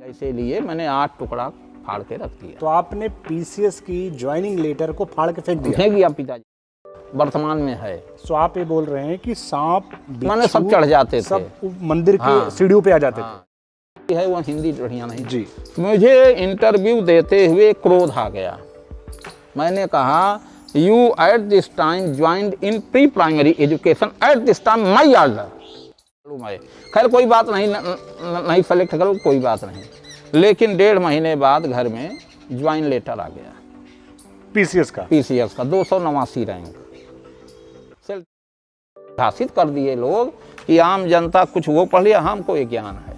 ऐसे लिए मैंने 8 टुकड़ा फाड़ के रख दिया। तो आपने पीसीएस की ज्वाइनिंग लेटर को फाड़ के फेंक दिया? फेंक दिया पिताजी, वर्तमान में है। तो आप ये बोल रहे हैं कि सांप मैंने सब चढ़ जाते थे, सब मंदिर हाँ, की सीढ़ियों पे आ जाते थे। है वो हिंदी बढ़िया नहीं जी। मुझे इंटरव्यू देते हुए क्रोध आ गया। मैंने कहा you at this time joined in pre primary education at this time my order. खैर कोई बात नहीं, नहीं सेलेक्ट करो कोई बात नहीं, लेकिन 1.5 महीने बाद घर में ज्वाइन लेटर आ गया पीसीएस का 289 रैंक। घासित कर दिए लोग कि आम जनता कुछ वो पढ़ लिया, हमको ये ज्ञान है।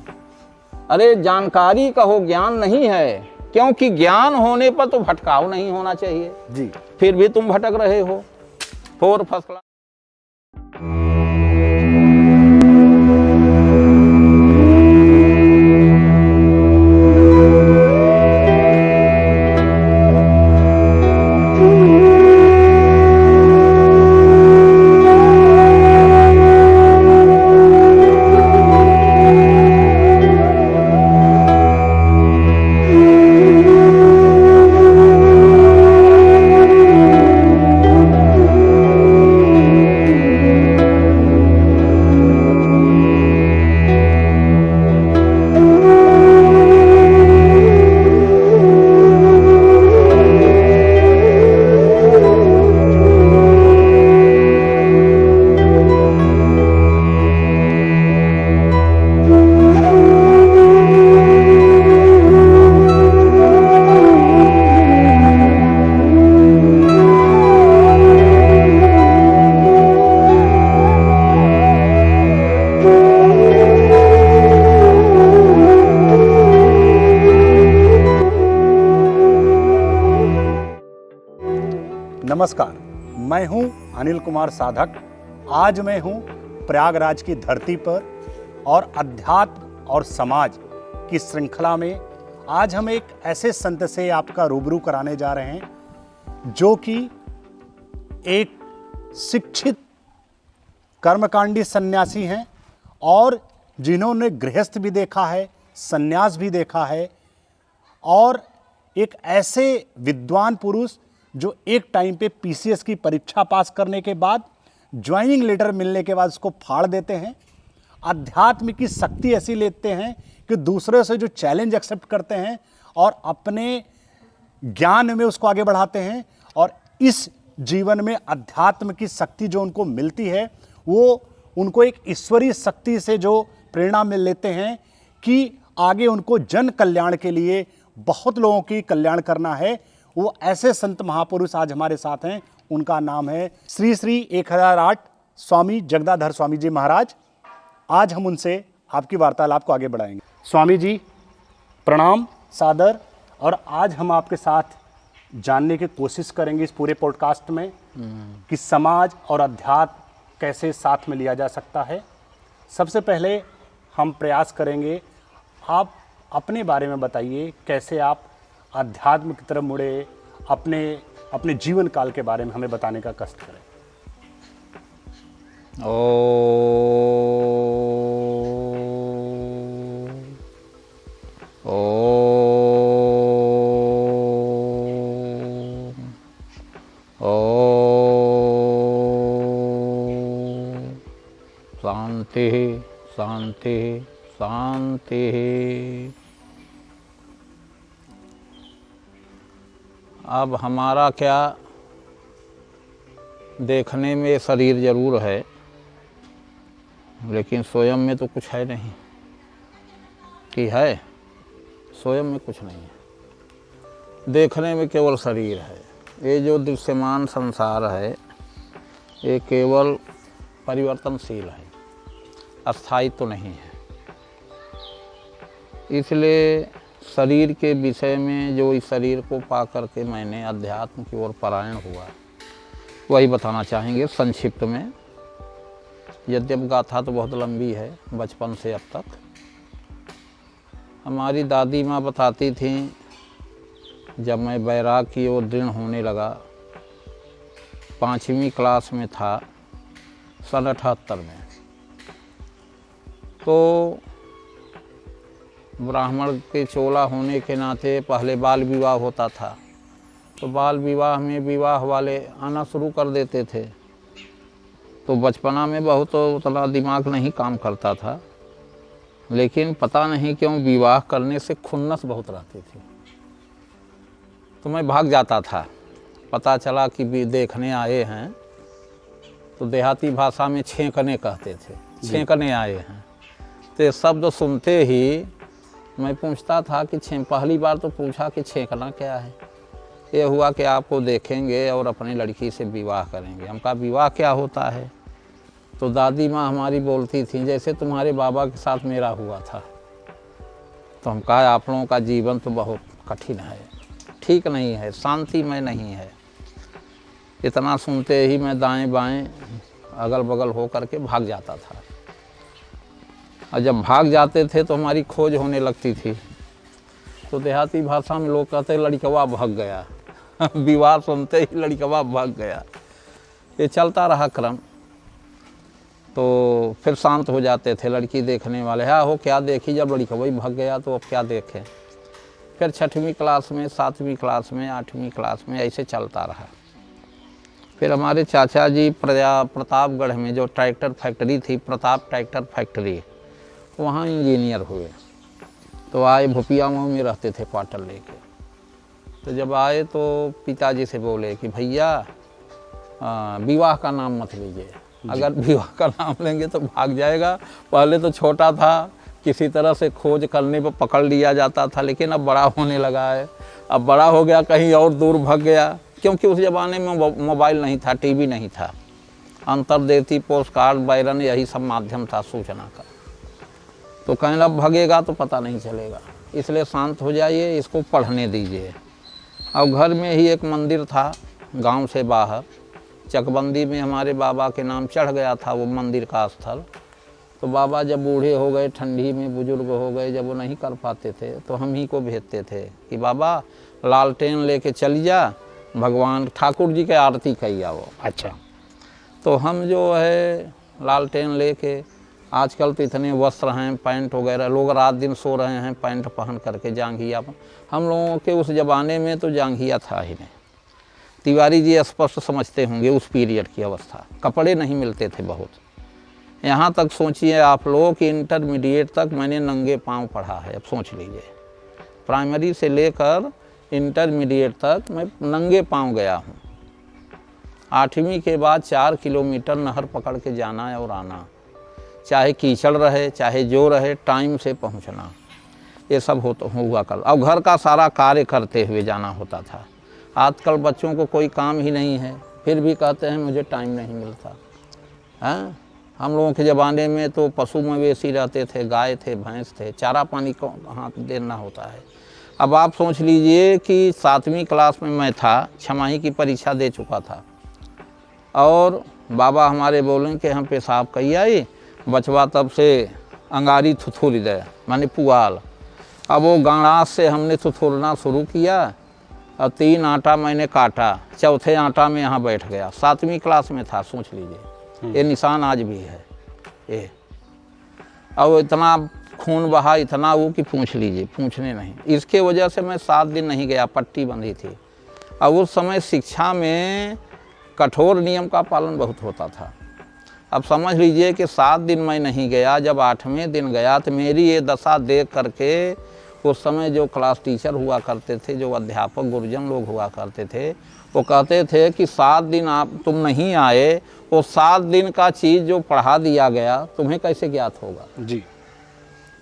अरे जानकारी का हो, ज्ञान नहीं है, क्योंकि ज्ञान होने पर तो भटकाव नहीं होना चाहिए जी। फिर भी तुम भटक रहे हो। 4 फर्स्ट क्लास। नमस्कार, मैं हूं अनिल कुमार साधक। आज मैं हूं प्रयागराज की धरती पर और अध्यात्म और समाज की श्रृंखला में आज हम एक ऐसे संत से आपका रूबरू कराने जा रहे हैं जो कि एक शिक्षित कर्मकांडी सन्यासी हैं और जिन्होंने गृहस्थ भी देखा है, सन्यास भी देखा है, और एक ऐसे विद्वान पुरुष जो एक टाइम पे पीसीएस की परीक्षा पास करने के बाद ज्वाइनिंग लेटर मिलने के बाद उसको फाड़ देते हैं। अध्यात्म की शक्ति ऐसी लेते हैं कि दूसरे से जो चैलेंज एक्सेप्ट करते हैं और अपने ज्ञान में उसको आगे बढ़ाते हैं, और इस जीवन में अध्यात्म की शक्ति जो उनको मिलती है वो उनको एक ईश्वरीय शक्ति से जो प्रेरणा मिल लेते हैं कि आगे उनको जन कल्याण के लिए बहुत लोगों की कल्याण करना है। वो ऐसे संत महापुरुष आज हमारे साथ हैं। उनका नाम है श्री श्री 1008 स्वामी जगदाधर स्वामी जी महाराज। आज हम उनसे आपकी वार्तालाप को आगे बढ़ाएंगे। स्वामी जी प्रणाम सादर। और आज हम आपके साथ जानने की कोशिश करेंगे इस पूरे पॉडकास्ट में कि समाज और अध्यात्म कैसे साथ में लिया जा सकता है। सबसे पहले हम प्रयास करेंगे, आप अपने बारे में बताइए, कैसे आप अध्यात्म की तरफ मुड़े, अपने जीवन काल के बारे में हमें बताने का कष्ट करें। शांति शांति शांति। अब हमारा क्या, देखने में शरीर जरूर है लेकिन स्वयं में तो कुछ है नहीं। कि है, स्वयं में कुछ नहीं है, देखने में केवल शरीर है। ये जो दृश्यमान संसार है ये केवल परिवर्तनशील है, अस्थायी तो नहीं है। इसलिए शरीर के विषय में जो इस शरीर को पा करके मैंने अध्यात्म की ओर परायण हुआ, वही बताना चाहेंगे संक्षिप्त में। यद्यप गाथा तो बहुत लंबी है, बचपन से अब तक। हमारी दादी माँ बताती थी, जब मैं बैराग की ओर दृढ़ होने लगा, 5वीं क्लास में था, सन 78 में, तो ब्राह्मण के चोला होने के नाते पहले बाल विवाह होता था, तो बाल विवाह में विवाह वाले आना शुरू कर देते थे। तो बचपना में बहुत उतना दिमाग नहीं काम करता था, लेकिन पता नहीं क्यों विवाह करने से खुन्नस बहुत रहती थी, तो मैं भाग जाता था। पता चला कि भी देखने आए हैं, तो देहाती भाषा में छेंकने कहते थे, छेंकने आए हैं। तो ये शब्द सुनते ही मैं पूछता था कि पहली बार तो पूछा कि छेंकना क्या है। ये हुआ कि आपको देखेंगे और अपनी लड़की से विवाह करेंगे। हम कहा विवाह क्या होता है? तो दादी माँ हमारी बोलती थी जैसे तुम्हारे बाबा के साथ मेरा हुआ था। तो हम कहा आप लोगों का जीवन तो बहुत कठिन है, ठीक नहीं है, शांतिमय नहीं है। इतना सुनते ही मैं दाएं बाएं अगल बगल हो करके भाग जाता था। और जब भाग जाते थे तो हमारी खोज होने लगती थी। तो देहाती भाषा में लोग कहते लड़कवा भाग गया विवाह सुनते ही लड़कवा भाग गया। ये चलता रहा क्रम। तो फिर शांत हो जाते थे लड़की देखने वाले, हाँ हो क्या देखी, जब लड़कवा ही भाग गया तो अब क्या देखें। फिर 6वीं क्लास में, 7वीं क्लास में, 8वीं क्लास में ऐसे चलता रहा। फिर हमारे चाचा जी प्रतापगढ़ में जो ट्रैक्टर फैक्ट्री थी, प्रताप ट्रैक्टर फैक्ट्री, वहाँ इंजीनियर हुए। तो आए भुपिया में रहते थे क्वार्टर लेके। तो जब आए तो पिताजी से बोले कि भैया विवाह का नाम मत लीजिए, अगर विवाह का नाम लेंगे तो भाग जाएगा। पहले तो छोटा था, किसी तरह से खोज करने पर पकड़ लिया जाता था, लेकिन अब बड़ा होने लगा है। अब बड़ा हो गया, कहीं और दूर भाग गया, क्योंकि उस ज़माने में मोबाइल नहीं था, टीवी नहीं था। अंतर्देशीय पोस्ट कार्ड, बैरन, यही सब माध्यम था सूचना का। तो कहीं अब भागेगा तो पता नहीं चलेगा, इसलिए शांत हो जाइए, इसको पढ़ने दीजिए। और घर में ही एक मंदिर था गांव से बाहर, चकबंदी में हमारे बाबा के नाम चढ़ गया था वो मंदिर का स्थल। तो बाबा जब बूढ़े हो गए, ठंडी में बुजुर्ग हो गए, जब वो नहीं कर पाते थे तो हम ही को भेजते थे कि बाबा लालटेन लेके चली जा, भगवान ठाकुर जी के आरती कहिया वो। अच्छा। तो हम जो है लालटेन लेके, आजकल तो इतने वस्त्र हैं, पैंट वगैरह, लोग रात दिन सो रहे हैं पैंट पहन करके जांघिया। हम लोगों के उस ज़माने में तो जांघिया था ही नहीं। तिवारी जी स्पष्ट समझते होंगे उस पीरियड की अवस्था, कपड़े नहीं मिलते थे बहुत। यहाँ तक सोचिए आप लोग कि इंटरमीडिएट तक मैंने नंगे पाँव पढ़ा है। अब सोच लीजिए, प्राइमरी से लेकर इंटरमीडिएट तक मैं नंगे पाँव गया हूँ। 8वीं के बाद 4 किलोमीटर नहर पकड़ के जाना और आना, चाहे कीचड़ रहे चाहे जो रहे, टाइम से पहुँचना, ये सब हुआ कर। अब घर का सारा कार्य करते हुए जाना होता था। आजकल बच्चों को कोई काम ही नहीं है, फिर भी कहते हैं मुझे टाइम नहीं मिलता। हैं, हम लोगों के ज़माने में तो पशु मवेशी रहते थे, गाय थे, भैंस थे, चारा पानी को हाथ देना होता है। अब आप सोच लीजिए कि 7वीं क्लास में मैं था, 6माही की परीक्षा दे चुका था, और बाबा हमारे बोले कि हम पेशाब कही आई, बचवा तब से अंगारी थुथुर दे, माने पुआल। अब वो गांडास से हमने थुथुरना शुरू किया, और 3 आटा मैंने काटा, चौथे आटा में यहाँ बैठ गया। 7वीं क्लास में था, सोच लीजिए। ये निशान आज भी है ये। अब इतना खून बहा, इतना वो कि पूछ लीजिए, पूछने नहीं। इसके वजह से मैं 7 दिन नहीं गया, पट्टी बंधी थी। अब उस समय शिक्षा में कठोर नियम का पालन बहुत होता था। अब समझ लीजिए कि 7 दिन मैं नहीं गया, जब 8वें दिन गया तो मेरी ये दशा देख करके उस समय जो क्लास टीचर हुआ करते थे, जो अध्यापक गुरुजन लोग हुआ करते थे, वो कहते थे कि 7 दिन आप तुम नहीं आए, वो 7 दिन का चीज़ जो पढ़ा दिया गया तुम्हें कैसे ज्ञात होगा जी।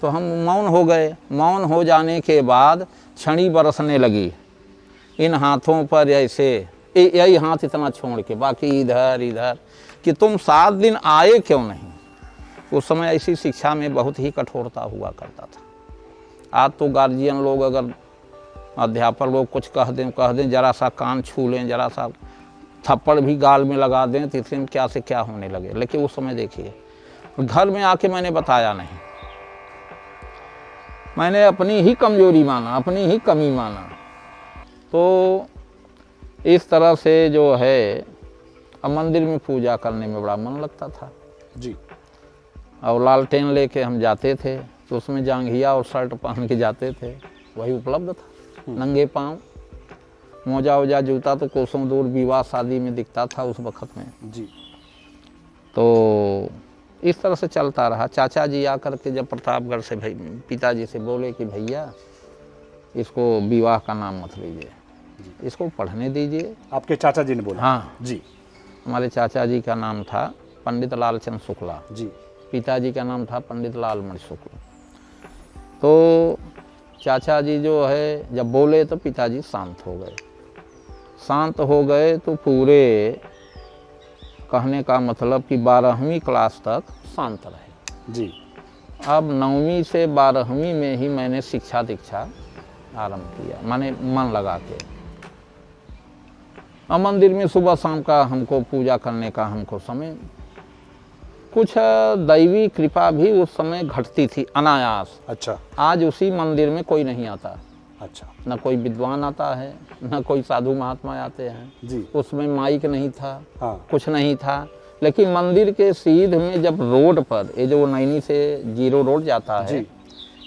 तो हम मौन हो गए। मौन हो जाने के बाद छड़ी बरसने लगी इन हाथों पर, ऐसे यही हाथ इतना छोड़ के, बाकी इधर इधर, कि तुम 7 दिन आए क्यों नहीं। उस समय ऐसी शिक्षा में बहुत ही कठोरता हुआ करता था। आज तो गार्जियन लोग, अगर अध्यापक लोग कुछ कह दें, जरा सा कान छू लें, जरा सा थप्पड़ भी गाल में लगा दें तो इसमें क्या से क्या होने लगे। लेकिन उस समय देखिए, घर में आके मैंने बताया नहीं, मैंने अपनी ही कमजोरी माना, अपनी ही कमी माना। तो इस तरह से जो है, अब मंदिर में पूजा करने में बड़ा मन लगता था जी। और लालटेन लेके हम जाते थे। तो उसमें जांघिया और शर्ट पहन के जाते थे, वही उपलब्ध था। नंगे पाँव, मोजा वोजा जूता तो कोसों दूर विवाह शादी में दिखता था उस वक्त में जी। तो इस तरह से चलता रहा। चाचा जी आकर के जब प्रतापगढ़ से भाई पिताजी से बोले कि भैया इसको विवाह का नाम मत लीजिए, इसको पढ़ने दीजिए। आपके चाचा जी ने बोला? हाँ जी। हमारे चाचा जी का नाम था पंडित लालचंद शुक्ला जी। पिताजी का नाम था पंडित लालमणि शुक्ल। तो चाचा जी जो है जब बोले तो पिताजी शांत हो गए। शांत हो गए तो पूरे कहने का मतलब कि 12वीं क्लास तक शांत रहे। जी। अब 9वीं से 12वीं में ही मैंने शिक्षा दीक्षा आरंभ किया, माने मन लगा के। अब मंदिर में सुबह शाम का हमको पूजा करने का हमको समय, कुछ दैवी कृपा भी उस समय घटती थी अनायास। अच्छा। आज उसी मंदिर में कोई नहीं आता। अच्छा। न कोई विद्वान आता है, न कोई साधु महात्मा आते हैं जी। उसमें माइक नहीं था। हाँ। कुछ नहीं था। लेकिन मंदिर के सीध में जब रोड पर, ये जो नैनी से जीरो रोड जाता है,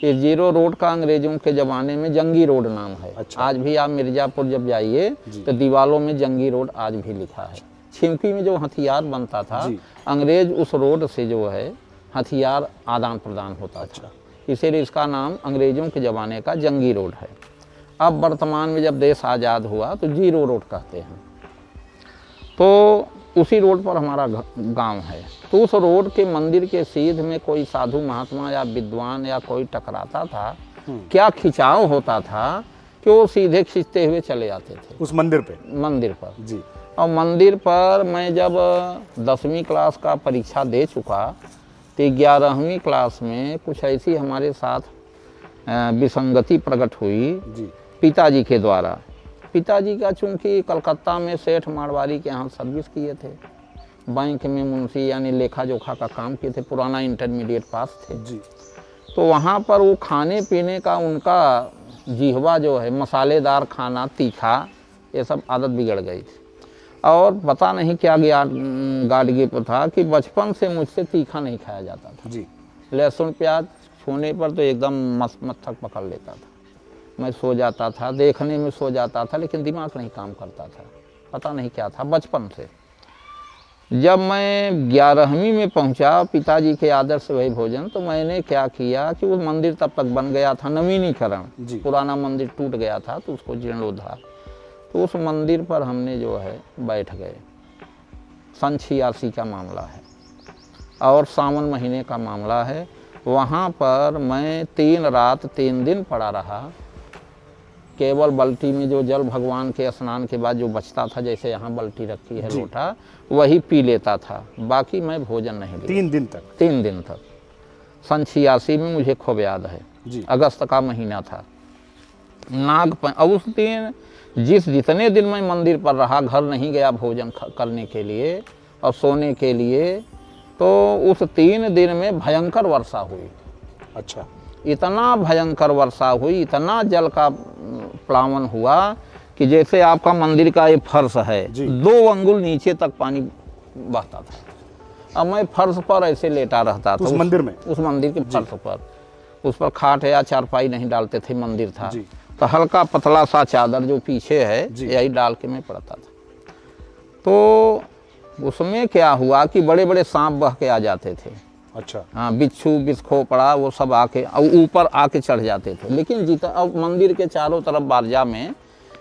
ये जीरो रोड का अंग्रेजों के ज़माने में जंगी रोड नाम है। अच्छा। आज भी आप मिर्ज़ापुर जब जाइए तो दीवारों में जंगी रोड आज भी लिखा है। छिंपी में जो हथियार बनता था, अंग्रेज उस रोड से जो है हथियार आदान प्रदान होता था, इसीलिए इसका नाम अंग्रेजों के ज़माने का जंगी रोड है। अब वर्तमान में जब देश आज़ाद हुआ तो जीरो रोड कहते हैं। तो उसी रोड पर हमारा गांव है। तो उस रोड के मंदिर के सीध में कोई साधु महात्मा या विद्वान या कोई टकराता था, क्या खिंचाव होता था कि वो सीधे खींचते हुए चले आते थे उस मंदिर पे। मंदिर पर जी। और मंदिर पर मैं जब 10वीं क्लास का परीक्षा दे चुका तो 11वीं क्लास में कुछ ऐसी हमारे साथ विसंगति प्रकट हुई जी। पिताजी के द्वारा। पिताजी का चूँकि कलकत्ता में सेठ मारवाड़ी के यहाँ सर्विस किए थे, बैंक में मुंशी यानी लेखा जोखा का काम किए थे, पुराना इंटरमीडिएट पास थे जी। तो वहाँ पर वो खाने पीने का उनका जिहवा जो है, मसालेदार खाना, तीखा, ये सब आदत बिगड़ गई थी। और पता नहीं क्या गाड गिफ्ट था कि बचपन से मुझसे तीखा नहीं खाया जाता था जी। लहसुन प्याज छूने पर तो एकदम मस्तक पकड़ लेता था। मैं सो जाता था, देखने में सो जाता था, लेकिन दिमाग नहीं काम करता था, पता नहीं क्या था बचपन से। जब मैं 11वीं में पहुंचा, पिताजी के आदर से वही भोजन, तो मैंने क्या किया कि वो मंदिर तब तक बन गया था, नवीनीकरण, पुराना मंदिर टूट गया था तो उसको जीर्णोद्धार। तो उस मंदिर पर हमने जो है बैठ गए। सन 86 का मामला है और सावन महीने का मामला है। वहाँ पर मैं 3 रात 3 दिन पड़ा रहा। केवल बल्टी में जो जल भगवान के स्नान के बाद जो बचता था, जैसे यहाँ बल्टी रखी है लोटा, वही पी लेता था, बाकी मैं भोजन नहीं लिया। 3 दिन तक? 3 दिन तक। सन 86 में मुझे खूब याद है जी। अगस्त का महीना था। और उस दिन जितने दिन मैं मंदिर पर रहा, घर नहीं गया भोजन करने के लिए और सोने के लिए, तो उस 3 दिन में भयंकर वर्षा हुई। अच्छा। इतना भयंकर वर्षा हुई, इतना जल का प्लावन हुआ कि जैसे आपका मंदिर का ये फर्श है, 2 अंगुल नीचे तक पानी बहता था। अब मैं फर्श पर ऐसे लेटा रहता था। उस मंदिर में? उस मंदिर के फर्श पर। उस पर खाट या चारपाई नहीं डालते थे, मंदिर था तो हल्का पतला सा चादर जो पीछे है यही डाल के मैं पड़ता था। तो उसमें क्या हुआ कि बड़े बड़े सांप बह के आ जाते थे। अच्छा। हाँ, बिच्छू बिस्खोपड़ा वो सब आके ऊपर आके चढ़ जाते थे। लेकिन अब मंदिर के चारों तरफ बारजा में,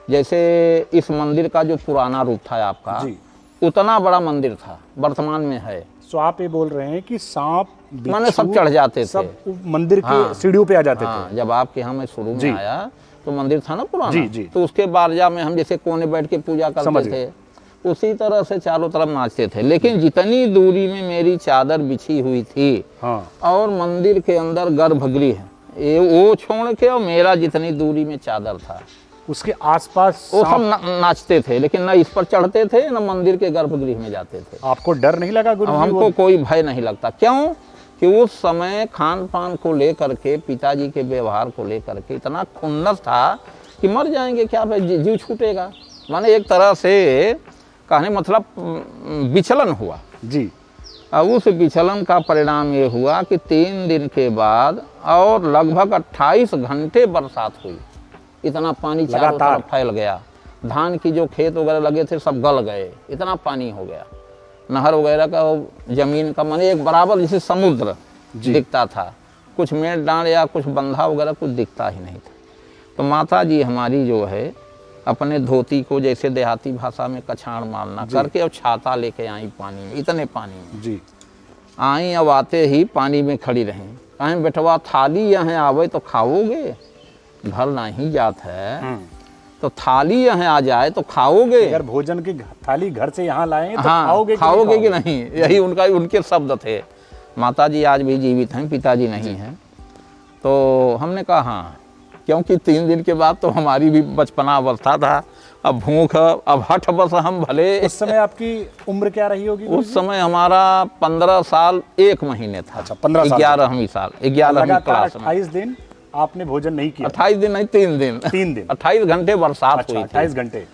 जैसे इस मंदिर का जो पुराना रूप था आपका, उतना बड़ा मंदिर था, वर्तमान में है। तो आप ये बोल रहे हैं कि सांप माने सब चढ़ जाते थे, सब मंदिर के सीढ़ियों पे आ जाते थे? जब आपके यहाँ मैं शुरू में आया तो मंदिर था ना पुराना, तो उसके बारजा में हम जैसे कोने बैठ के पूजा करते थे, उसी तरह से चारों तरफ नाचते थे। लेकिन जितनी दूरी में मेरी चादर बिछी हुई थी और मंदिर के अंदर गर्भगृह है, वो छोड़ के और मेरा जितनी दूरी में चादर था, उसके आसपास वो सब नाचते थे, लेकिन न इस पर चढ़ते थे न मंदिर के गर्भगृह में जाते थे। आपको डर नहीं लगा गुरुजी? हमको कोई भय नहीं लगता। क्यों कि उस समय खान पान को लेकर के, पिताजी के व्यवहार को लेकर के इतना खुन्नस था कि मर जाएंगे क्या भाई, जीव छूटेगा। माने एक तरह से कहने मतलब विचलन हुआ जी। अब उस विचलन का परिणाम ये हुआ कि 3 दिन के बाद और लगभग 28 घंटे बरसात हुई। इतना पानी चारों लगातार तरफ फैल गया। धान की जो खेत वगैरह लगे थे सब गल गए, इतना पानी हो गया। नहर वगैरह का जमीन का माने एक बराबर जैसे समुद्र दिखता था। कुछ मेड़ डांड या कुछ बंधा वगैरह कुछ दिखता ही नहीं था। तो माता जी हमारी जो है अपने धोती को जैसे देहाती भाषा में कछाड़ मारना करके और छाता लेके आई पानी में, इतने पानी में जी आई। अब आते ही पानी में खड़ी रहीं। कहें बेटवा थाली यहाँ आवे तो खाओगे, घर नहीं जात है तो थाली यहाँ आ जाए तो खाओगे। अगर भोजन की थाली घर से यहाँ लाएंगे तो हाँ, खाओगे कि नहीं, यही उनके शब्द थे। माता जी आज भी जीवित हैं, पिताजी नहीं हैं। तो हमने कहा हाँ, क्योंकि 3 दिन के बाद तो हमारी भी बचपना अवस्था था। अब भूख, अब हठ बस हम भले। उस समय आपकी उम्र क्या रही होगी? उस समय हमारा 15 साल 1 महीने था। अच्छा, 15 साल। 11वीं साल 11वीं क्लास में। 28 दिन आपने भोजन नहीं किया? 28 दिन नहीं, 3 दिन। 3 दिन 28 घंटे बरसात अच्छा, हुई 28 घंटे।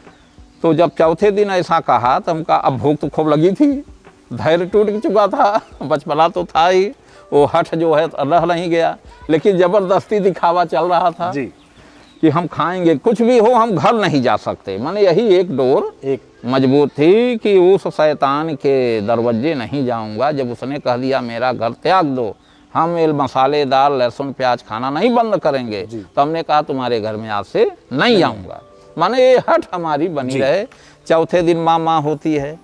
तो जब चौथे दिन ऐसा कहा तो हमका अब भूख तो खूब लगी थी, धैर्य टूट चुका था, बचपना तो था ही, वो हठ जो है रह नहीं गया। लेकिन जबरदस्ती दिखावा चल रहा था जी कि हम खाएंगे, कुछ भी हो हम घर नहीं जा सकते। माने यही एक डोर एक मजबूत थी कि उस शैतान के दरवाजे नहीं जाऊंगा। जब उसने कह दिया मेरा घर त्याग दो, हम ये मसालेदार लहसुन प्याज खाना नहीं बंद करेंगे, तो हमने कहा तुम्हारे घर में आज से नहीं आऊँगा। माने ये हट हमारी बनी रहे। चौथे दिन माँ होती है,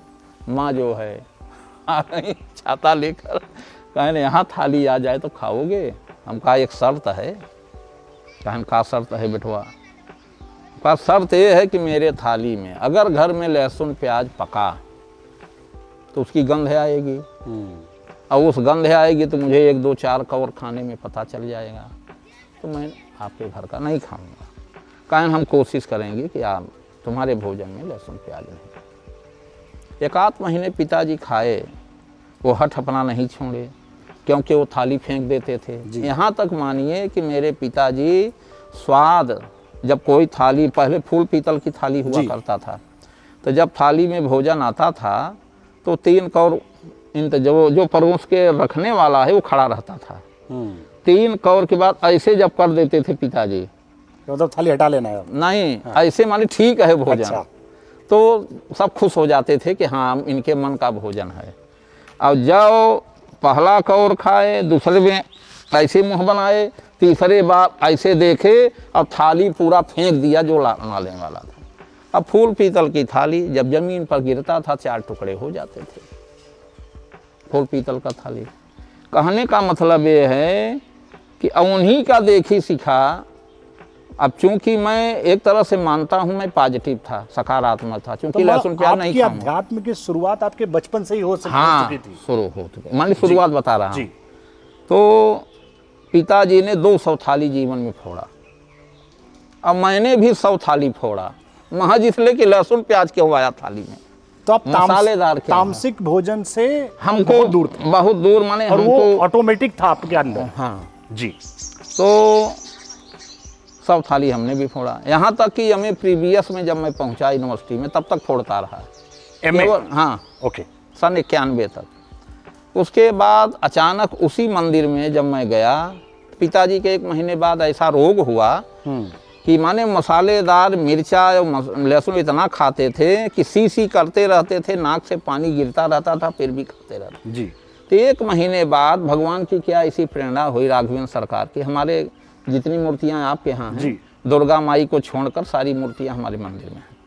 माँ जो है आ गई छाता लेकर, कहने यहाँ थाली आ जाए तो खाओगे। हम कहा एक शर्त है। कहन का शर्त है बेटवा? का शर्त ये है कि मेरे थाली में अगर घर में लहसुन प्याज पका तो उसकी गंध आएगी, और उस गंध आएगी तो मुझे 1 2 4 कौर खाने में पता चल जाएगा, तो मैं आपके घर का नहीं खाऊंगा। कहन हम कोशिश करेंगे कि आप तुम्हारे भोजन में लहसुन प्याज नहीं। 1 महीने पिताजी खाए, वो हठ अपना नहीं छोड़े, क्योंकि वो थाली फेंक देते थे। यहाँ तक मानिए कि मेरे पिताजी स्वाद, जब कोई थाली, पहले फूल पीतल की थाली हुआ करता था, तो जब थाली में भोजन आता था तो 3 कौर जो परोस के रखने वाला है वो खड़ा रहता था। 3 कौर के बाद ऐसे जब कर देते थे पिताजी, मतलब थाली हटा लेना है? नहीं, ऐसे माने ठीक है भोजन। अच्छा। तो सब खुश हो जाते थे कि हाँ इनके मन का भोजन है। और जब पहला कौर खाए, दूसरे में ऐसे मुंह बनाए, तीसरे बार ऐसे देखे, अब थाली पूरा फेंक दिया जो नाले वाला था। अब फूल पीतल की थाली जब जमीन पर गिरता था 4 टुकड़े हो जाते थे, फूल पीतल का थाली। कहने का मतलब ये है कि उन्हीं का देखी सीखा। अब चूंकि मैं एक तरह से मानता हूं मैं पॉजिटिव था, सकारात्मक था, क्योंकि लहसुन प्याज नहीं खाऊंगा। अध्यात्म की शुरुआत आपके बचपन से ही हो चुकी थी? शुरू हो चुकी, मैंने शुरुआत बता रहा हूँ। जी। तो पिताजी ने 200 थाली जीवन में फोड़ा, अब मैंने भी 100 थाली फोड़ा, महज इसलिए कि लहसुन प्याज क्यों आया थाली में। तो आप मसालेदार तामसिक भोजन से हमको बहुत दूर माने, और वो ऑटोमेटिक था आपके अंदर? हाँ जी। तो 100 थाली हमने भी फोड़ा। यहाँ तक कि हमें प्रीवियस में जब मैं पहुँचा यूनिवर्सिटी में तब तक फोड़ता रहा। हाँ, ओके, सन 91 तक। उसके बाद अचानक उसी मंदिर में जब मैं गया, पिताजी के 1 महीने बाद ऐसा रोग हुआ कि माने मसालेदार मिर्चा और लहसुन इतना खाते थे कि सी करते रहते थे, नाक से पानी गिरता रहता था, फिर भी खाते रहते जी। तो 1 महीने बाद भगवान की क्या ऐसी प्रेरणा हुई राघवेंद्र सरकार की, हमारे जितनी मूर्तियां आपके यहाँ हैं, दुर्गा माई को छोड़कर सारी मूर्तियां हमारे मंदिर में हैं।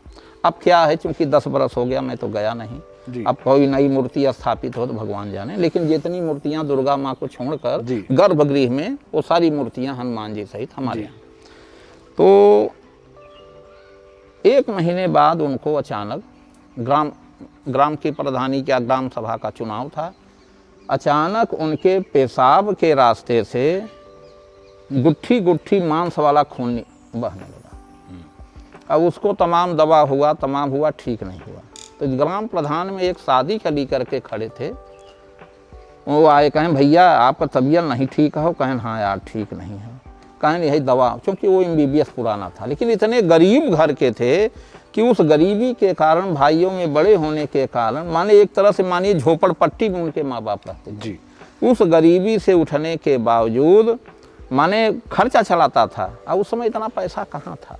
अब क्या है, चूंकि 10 बरस हो गया, मैं तो गया नहीं। अब कोई नई मूर्ति स्थापित हो तो भगवान जाने, लेकिन जितनी मूर्तियां दुर्गा माँ को छोड़कर गर्भगृह में, वो सारी मूर्तियां हनुमान जी सहित हमारे यहाँ। तो 1 महीने बाद उनको अचानक ग्राम की प्रधानी क्या ग्राम सभा का चुनाव था, अचानक उनके पेशाब के रास्ते से गुट्ठी गुट्ठी मांस वाला खून बहने लगा। अब उसको तमाम दवा हुआ, ठीक नहीं हुआ। तो ग्राम प्रधान में एक शादी का लेकर के खड़े थे, वो आए, कहें भैया आपका तबीयत नहीं ठीक हो? कहें हाँ यार ठीक नहीं है। कहें यही दवा, क्योंकि वो MBBS पुराना था, लेकिन इतने गरीब घर के थे कि उस गरीबी के कारण, भाइयों में बड़े होने के कारण, माने एक तरह से मानिए झोपड़पट्टी में उनके माँ बाप रहते थे जी। उस गरीबी से उठने के बावजूद माने खर्चा चलाता था, और उस समय इतना पैसा कहाँ था।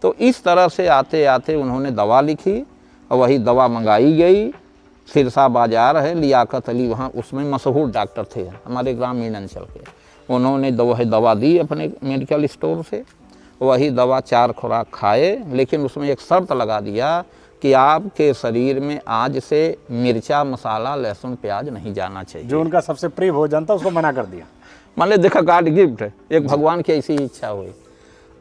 तो इस तरह से आते आते उन्होंने दवा लिखी और वही दवा मंगाई गई। सिरसा बाजार है, लियाकत अली वहाँ उसमें मशहूर डॉक्टर थे हमारे ग्रामीण अंचल के, उन्होंने दवा दी अपने मेडिकल स्टोर से। वही दवा 4 खुराक खाए, लेकिन उसमें एक शर्त लगा दिया कि आपके शरीर में आज से मिर्चा, मसाला, लहसुन, प्याज नहीं जाना चाहिए। जो उनका सबसे प्रिय भोजन था उसको मना कर दिया। मान ले, देखा गॉड गिफ्ट, एक भगवान की ऐसी इच्छा हुई।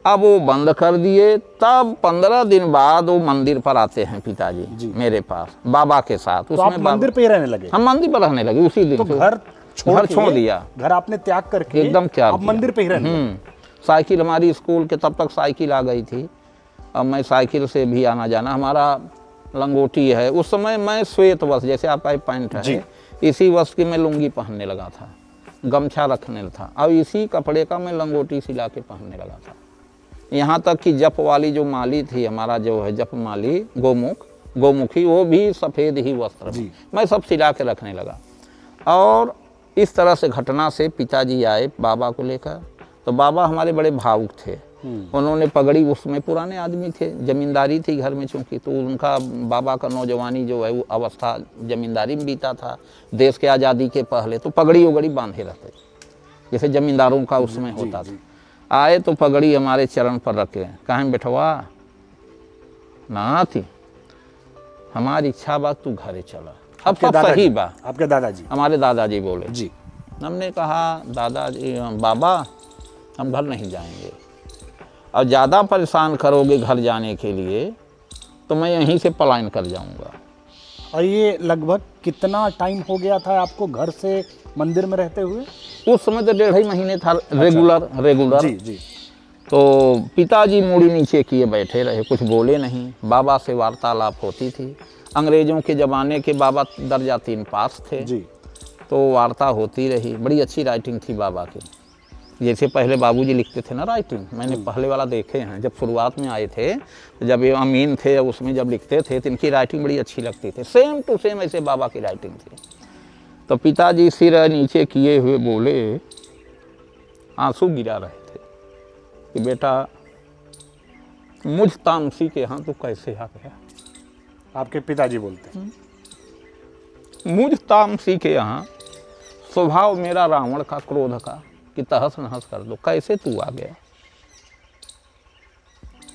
अब वो बंद कर दिए। तब 15 दिन बाद वो मंदिर पर आते हैं पिताजी मेरे पास बाबा के साथ। तो आप मंदिर पे ही रहने लगे? हम मंदिर पर रहने लगे उसी दिन। तो घर छोड़ दिया, घर आपने त्याग करके एकदम त्याग आप मंदिर पे ही रहने? साइकिल हमारी स्कूल के, तब तक साइकिल आ गई थी। अब मैं साइकिल से भी आना जाना, हमारा लंगोटी है। उस समय मैं श्वेत वस्त्र, जैसे आपका पैंट है, इसी वस्त्र की मैं लुंगी पहनने लगा था, गमछा रखने था, अब इसी कपड़े का मैं लंगोटी सिला के पहनने लगा था। यहाँ तक कि जप वाली जो माली थी, हमारा जो है जप माली गोमुखी, वो भी सफ़ेद ही वस्त्र मैं सब सिला के रखने लगा। और इस तरह से घटना से पिताजी आए बाबा को लेकर। तो बाबा हमारे बड़े भावुक थे। उन्होंने पगड़ी, उसमें पुराने आदमी थे, जमींदारी थी घर में चूँकि, तो उनका बाबा का नौजवानी जो है वो अवस्था जमींदारी में बीता था देश के आज़ादी के पहले। तो पगड़ी उगड़ी बांधे रहते जैसे जमींदारों का उसमें होता था। आए तो पगड़ी हमारे चरण पर रखे, कहें बेटवा ना थी, हमारी इच्छा बा तू घरे चला। अब सब सही बा। आपके दादाजी? हमारे दादाजी बोले जी। हमने कहा दादाजी, बाबा हम घर नहीं जाएंगे, और ज़्यादा परेशान करोगे घर जाने के लिए तो मैं यहीं से पलायन कर जाऊंगा। और ये लगभग कितना टाइम हो गया था आपको घर से मंदिर में रहते हुए? उस समय तो 1.5 महीने था। रेगुलर। जी जी। तो पिताजी मूड़ी नीचे किए बैठे रहे, कुछ बोले नहीं। बाबा से वार्तालाप होती थी। अंग्रेज़ों के ज़माने के बाबा दर्जा 3 पास थे जी। तो वार्ता होती रही। बड़ी अच्छी राइटिंग थी बाबा की, जैसे पहले बाबूजी लिखते थे ना राइटिंग, मैंने पहले वाला देखे हैं। जब शुरुआत में आए थे, जब ये अमीन थे, उसमें जब लिखते थे तो इनकी राइटिंग बड़ी अच्छी लगती थी। सेम टू सेम ऐसे बाबा की राइटिंग थी। तो पिताजी सिर नीचे किए हुए बोले, आंसू गिरा रहे थे कि बेटा मुझ तामसी के यहाँ तू कैसे आ गया। आपके पिताजी बोलते हैं? मुझ तामसी के यहाँ स्वभाव मेरा रावण का, क्रोध का, कि तहस नहस कर दो, कैसे तू आ गया।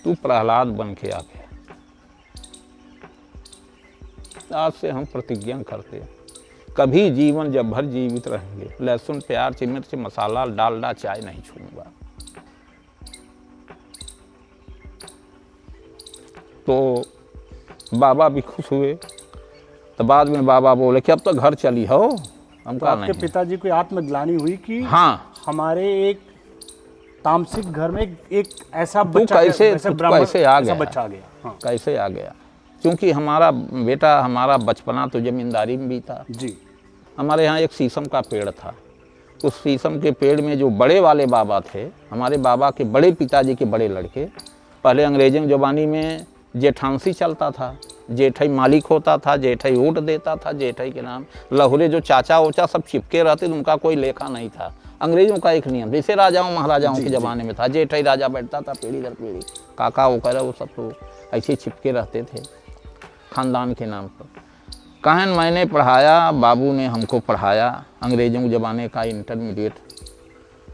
तू प्रहलाद बन के आ गया। आज से हम प्रतिज्ञा करते हैं, कभी जीवन जब भर जीवित रहेंगे लहसुन, प्याज, मिर्च, मसाला, डालडा, चाय नहीं छूऊंगा। तो बाबा भी खुश हुए। तो बाद में बाबा बोले कि अब तो घर चली हो। हम तो कहा आपके नहीं। पिताजी को आत्मग्लानि हुई कि हाँ, हमारे एक तामसिक घर में एक ऐसा तू बच्चा, कैसे ऐसा तू ब्राह्मण, कैसे आ ऐसा गया। बच्चा आ गया। हाँ। कैसे आ गया, क्योंकि हमारा बेटा, हमारा बचपना तो जमींदारी में बीता। जी। हमारे यहाँ एक शीशम का पेड़ था। उस शीशम के पेड़ में जो बड़े वाले बाबा थे, हमारे बाबा के बड़े पिताजी के बड़े लड़के, पहले अंग्रेजों ज़माने में जेठांसी चलता था, जेठाई मालिक होता था, जेठाई ऊँट देता था, जेठाई के नाम लहुरे जो चाचा ओचा सब चिपके रहते थे, उनका कोई लेखा नहीं था। अंग्रेजों का एक नियम, जैसे राजाओं महाराजाओं के ज़माने में था, जेठाई राजा बैठता था पीढ़ी दर पीढ़ी, काका वगैरह वो सब तो ऐसे चिपके रहते थे खानदान के नाम पर। कहन मैंने पढ़ाया, बाबू ने हमको पढ़ाया अंग्रेज़ों के ज़माने का इंटरमीडिएट।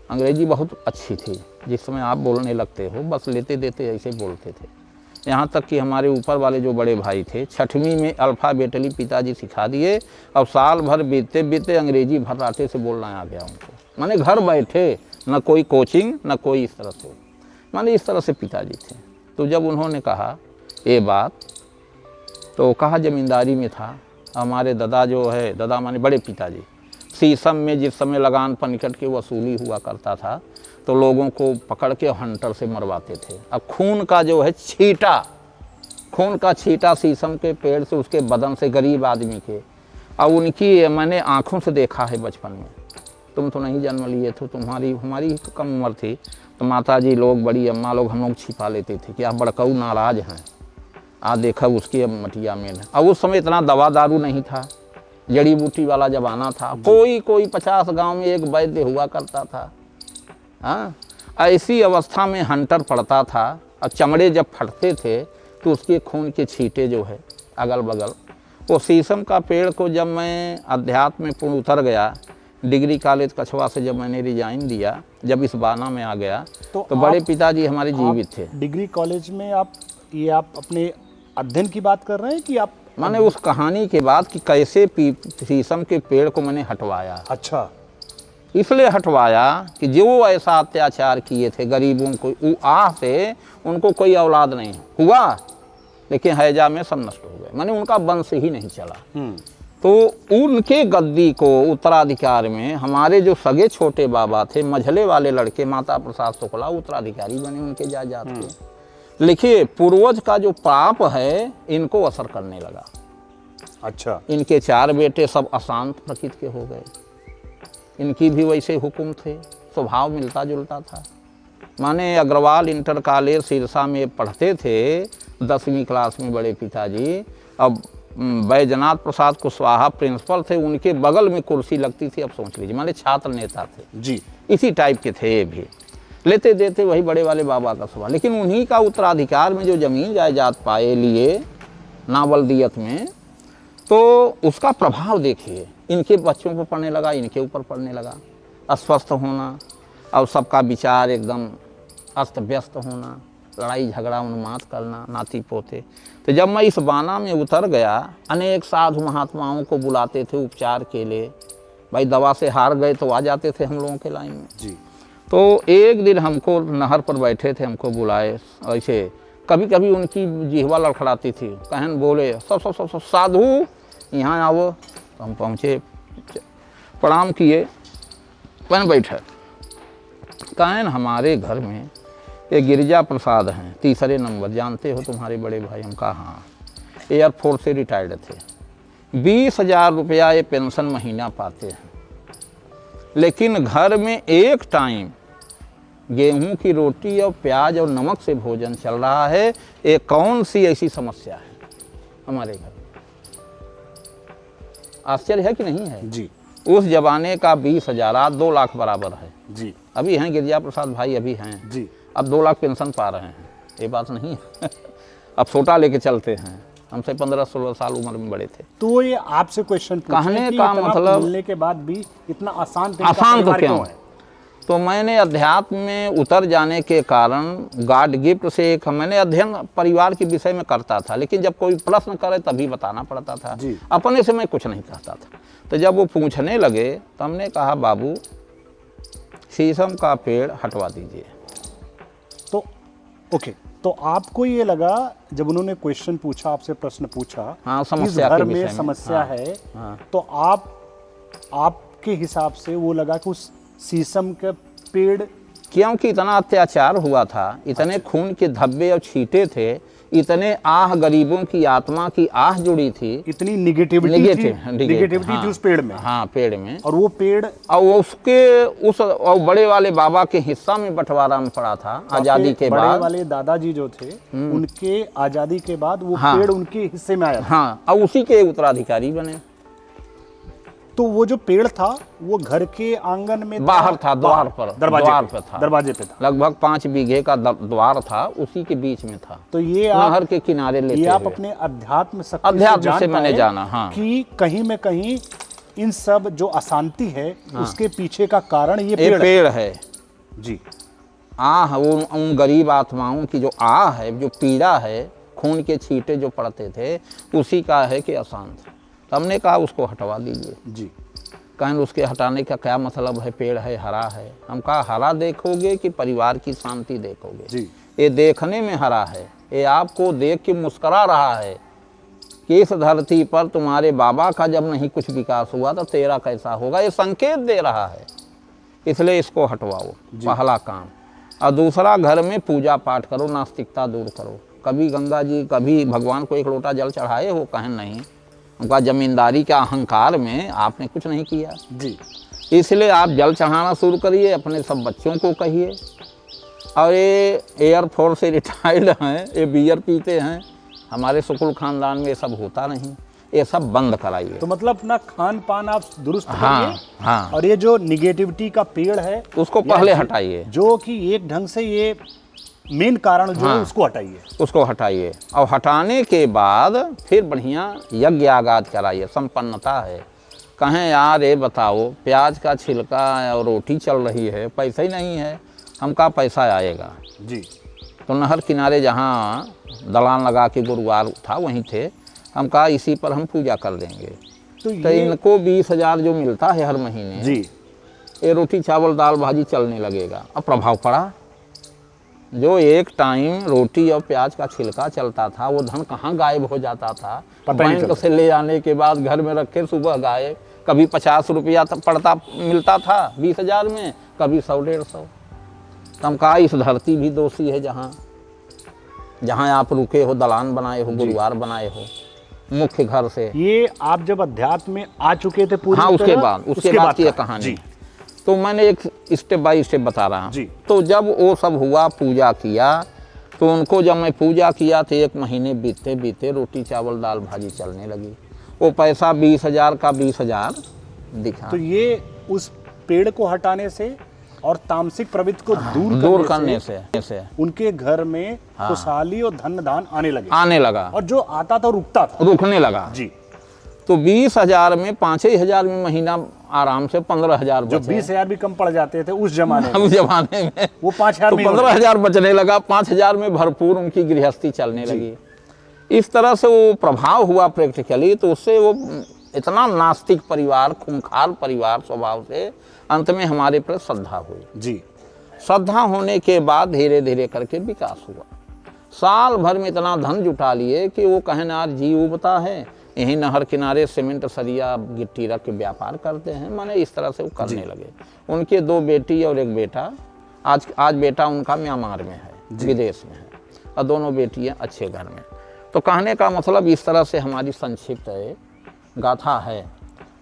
अंग्रेजी बहुत अच्छी थी, जिस समय आप बोलने लगते हो बस लेते देते ऐसे बोलते थे। यहाँ तक कि हमारे ऊपर वाले जो बड़े भाई थे, 6वीं में अल्फ़ाबेटली पिताजी सिखा दिए। अब साल भर बीतते बीतते अंग्रेजी भर्राटे से बोलना आ गया उनको। माने घर बैठे, न कोई कोचिंग न कोई इस तरह से, माने इस तरह से पिताजी थे। तो जब उन्होंने कहा ये बात, तो कहा जमींदारी में था। हमारे दादा जो है, दादा माने बड़े पिताजी, शीशम में जिस समय लगान पनकट के वसूली हुआ करता था तो लोगों को पकड़ के हंटर से मरवाते थे। अब खून का जो है छींटा, खून का छींटा शीशम के पेड़ से उसके बदन से, गरीब आदमी के। अब उनकी मैंने आँखों से देखा है बचपन में। तुम तो नहीं जन्म लिए थे, हमारी कम उम्र थी, तो माता जी लोग, बड़ी अम्मा लोग हम लोग छिपा लेते थे कि आप बड़काऊ नाराज़ हैं, देखा उसकी अब मटिया में है। अब उस समय इतना दवा दारू नहीं था, जड़ी बूटी वाला जमाना था, कोई 50 गांव में एक वैद्य हुआ करता था। हाँ, ऐसी अवस्था में हंटर पड़ता था और चमड़े जब फटते थे तो उसके खून के छींटे जो है अगल बगल। वो शीशम का पेड़ को जब मैं अध्यात्म में पूर्ण उतर गया, डिग्री कॉलेज कछवा से जब मैंने रिजाइन दिया, जब इस बाना में आ गया तो बड़े पिताजी हमारे जीवित थे। डिग्री कॉलेज में आप अपने अध्ययन की बात कर रहे हैं कि आप? मैंने उस कहानी के बाद कि कैसे शीशम के पेड़ को मैंने हटवाया। अच्छा, इसलिए हटवाया कि जो ऐसा अत्याचार किए थे गरीबों को, वो आह से उनको कोई औलाद नहीं हुआ, लेकिन हैजा में सब नष्ट हो गए, माने उनका वंश ही नहीं चला। तो उनके गद्दी को उत्तराधिकार में हमारे जो सगे छोटे बाबा थे, मझले वाले लड़के माता प्रसाद शुक्ला उत्तराधिकारी बने उनके जायदाद के। लिखिए, पूर्वज का जो पाप है इनको असर करने लगा। अच्छा, इनके 4 बेटे सब अशांत प्रकृति के हो गए, इनकी भी वैसे हुक्म थे, स्वभाव मिलता जुलता था। माने अग्रवाल इंटर कॉलेज सिरसा में पढ़ते थे 10वीं क्लास में बड़े पिताजी। अब बैजनाथ प्रसाद कुशवाहा प्रिंसिपल थे, उनके बगल में कुर्सी लगती थी। अब सोच लीजिए, माने छात्र नेता थे जी, इसी टाइप के थे ये भी, लेते देते वही बड़े वाले बाबा का स्वभाव। लेकिन उन्हीं का उत्तराधिकार में जो जमीन जायदाद पाए लिए नावलदियत में, तो उसका प्रभाव देखिए, इनके बच्चों पर पड़ने लगा, इनके ऊपर पड़ने लगा। अस्वस्थ होना और सबका विचार एकदम अस्त व्यस्त होना, लड़ाई झगड़ा उन्माद करना, नाती पोते। तो जब मैं इस बाना में उतर गया, अनेक साधु महात्माओं को बुलाते थे उपचार के लिए। भाई दवा से हार गए तो आ जाते थे हम लोगों के लाइन में जी। तो एक दिन हमको नहर पर बैठे थे, हमको बुलाए। ऐसे कभी कभी उनकी जिहवा लड़खड़ाती थी, कहन बोले सब साधु यहाँ आओ। तो हम पहुँचे, प्रणाम किए, पहन बैठे। कहन हमारे घर में ये गिरिजा प्रसाद हैं, 3रे नंबर, जानते हो तुम्हारे बड़े भाई? हम कहा हाँ, एयरफोर्स से रिटायर्ड थे, 20,000 रुपया ये पेंशन महीना पाते हैं, लेकिन घर में एक टाइम गेहूं की रोटी और प्याज और नमक से भोजन चल रहा है। ये कौन सी ऐसी समस्या है हमारे घर? आश्चर्य है कि नहीं है? जी। उस जमाने का 20,000 आज 2 लाख बराबर है जी। अभी हैं गिरिजा प्रसाद भाई, अभी हैं जी। अब 2 लाख पेंशन पा रहे हैं, ये बात नहीं है। अब छोटा लेके चलते हैं, हमसे 15-16 साल उम्र में बड़े थे। तो ये आपसे क्वेश्चन कहने का मतलब मिलने के बाद भी इतना आसान तो क्यों है? तो मैंने अध्यात्म में उतर जाने के कारण गॉड गिफ्ट से एक मैंने अध्ययन परिवार के विषय में करता था, लेकिन जब कोई प्रश्न करे तभी बताना पड़ता था, अपने से मैं कुछ नहीं कहता था। तो जब वो पूछने लगे तो हमने कहा बाबू शीशम का पेड़ हटवा दीजिए। तो ओके, तो आपको ये लगा जब उन्होंने क्वेश्चन पूछा, आपसे प्रश्न पूछा, हाँ, समस्या घर के में विषय में समस्या हाँ, है, हाँ। तो आपके हिसाब से वो लगा कि उस शीशम के पेड़, क्योंकि इतना अत्याचार हुआ था, इतने खून के धब्बे और छींटे थे, इतने आह गरीबों की आत्मा की आह जुड़ी थी, इतनी निगेटिविटी थी उस पेड़ में। हाँ, पेड़ में। और वो पेड़ और उसके उस और बड़े वाले बाबा के हिस्सा में बंटवारा में पड़ा था आजादी के बाद। बड़े वाले दादाजी जो थे उनके आजादी के बाद वो पेड़ उनके हिस्से में आया था। हाँ, और उसी के उत्तराधिकारी बने। तो वो जो पेड़ था वो घर के आंगन में बाहर था, द्वार पर, दरवाजे पे था। लगभग 5 बीघे का द्वार था, उसी के बीच में था। तो ये नहर के किनारे लेते ये आप अपने अध्यात्म से मैंने जाना, हाँ, कि कहीं में कहीं इन सब जो अशांति है उसके पीछे का कारण ये पेड़ है। जी। आह, वो उन गरीब आत्माओं की जो आह है, जो पीड़ा है, खून के छींटे जो पड़ते थे, उसी का है कि अशांत। हमने कहा उसको हटवा दीजिए जी। कहें उसके हटाने का क्या मतलब है? पेड़ है, हरा है। हम कहा हरा देखोगे कि परिवार की शांति देखोगे? जी। ये देखने में हरा है, ये आपको देख के मुस्करा रहा है कि इस धरती पर तुम्हारे बाबा का जब नहीं कुछ विकास हुआ तो तेरा कैसा होगा, ये संकेत दे रहा है, इसलिए इसको हटवाओ, पहला काम। और दूसरा, घर में पूजा पाठ करो, नास्तिकता दूर करो। कभी गंगा जी, कभी भगवान को 1 लोटा जल चढ़ाए हो? कहें नहीं। उनका जमींदारी के अहंकार में आपने कुछ नहीं किया जी, इसलिए आप जल चढ़ाना शुरू करिए, अपने सब बच्चों को कहिए। और ये एयरफोर्स से रिटायर्ड हैं, ये बियर पीते हैं, हमारे शुक्ल खानदान में ये सब होता नहीं, ये सब बंद कराइए। तो मतलब अपना खान पान आप दुरुस्त हाँ करिए, हाँ, और ये जो निगेटिविटी का पेड़ है उसको या पहले हटाइए, जो कि एक ढंग से ये मेन कारण जो है उसको हटाइए। उसको हटाइए और हटाने के बाद फिर बढ़िया यज्ञ आगाज कराइए। संपन्नता है, कहें यार ये बताओ प्याज का छिलका और रोटी चल रही है, पैसा ही नहीं है, हम कहा पैसा आएगा जी। तो नहर किनारे जहाँ दलान लगा के गुरुवार था वहीं थे, हम कहा इसी पर हम पूजा कर देंगे। तो तो ये इनको 20,000 जो मिलता है हर महीने जी, ये रोटी चावल दाल भाजी चलने लगेगा। अब प्रभाव पड़ा, जो एक टाइम रोटी और प्याज का छिलका चलता था वो धन कहाँ गायब हो जाता था। पता ही नहीं बैंक चलता। से ले आने के बाद घर में रखे सुबह गायब, कभी 50 रुपया पड़ता मिलता था 20,000 में, कभी 100-150। तो हम कहा इस धरती भी दोषी है, जहाँ जहाँ आप रुके हो, दलान बनाए हो, गुरुवार बनाए हो मुख्य घर से। ये आप जब अध्यात्म में आ चुके थे पूरी हाँ, उसके तरह, बाद की ये का। कहानी। जी तो मैंने एक स्टेप बाय स्टेप बता रहा हूँ। जी। तो जब वो सब हुआ, पूजा किया, तो उनको जब मैं पूजा किया तो 1 महीने बीते बीते रोटी चावल दाल भाजी चलने लगी। वो पैसा 20,000 का 20,000 दिखा। तो ये उस पेड़ को हटाने से और तामसिक प्रवृत्ति को दूर करने से उनके घर में खुशहाली और धन धान आने लगा, और जो आता था रुकता था, रुकने लगा। जी। तो 20,000 में 5,000 में महीना आराम से 15,000 जो 20,000 भी कम पड़ जाते थे उस जमाने में, उस जमाने में वो 5,000 तो में 15,000 बचने लगा। 5,000 में भरपूर उनकी गृहस्थी चलने लगी। इस तरह से वो प्रभाव हुआ प्रैक्टिकली। तो उससे वो इतना नास्तिक परिवार, खूंखार परिवार स्वभाव से, अंत में हमारे पर श्रद्धा हुई। जी। श्रद्धा होने के बाद धीरे धीरे करके विकास हुआ। साल भर में इतना धन जुटा लिए कि वो कहें यार जी उबता है, यहीं नहर किनारे सीमेंट सरिया गिट्टी रख के व्यापार करते हैं। माने इस तरह से वो करने लगे। उनके 2 बेटी और 1 बेटा, आज बेटा उनका म्यांमार में है, विदेश में है, और दोनों बेटियां अच्छे घर में। तो कहने का मतलब इस तरह से हमारी संक्षिप्त गाथा है।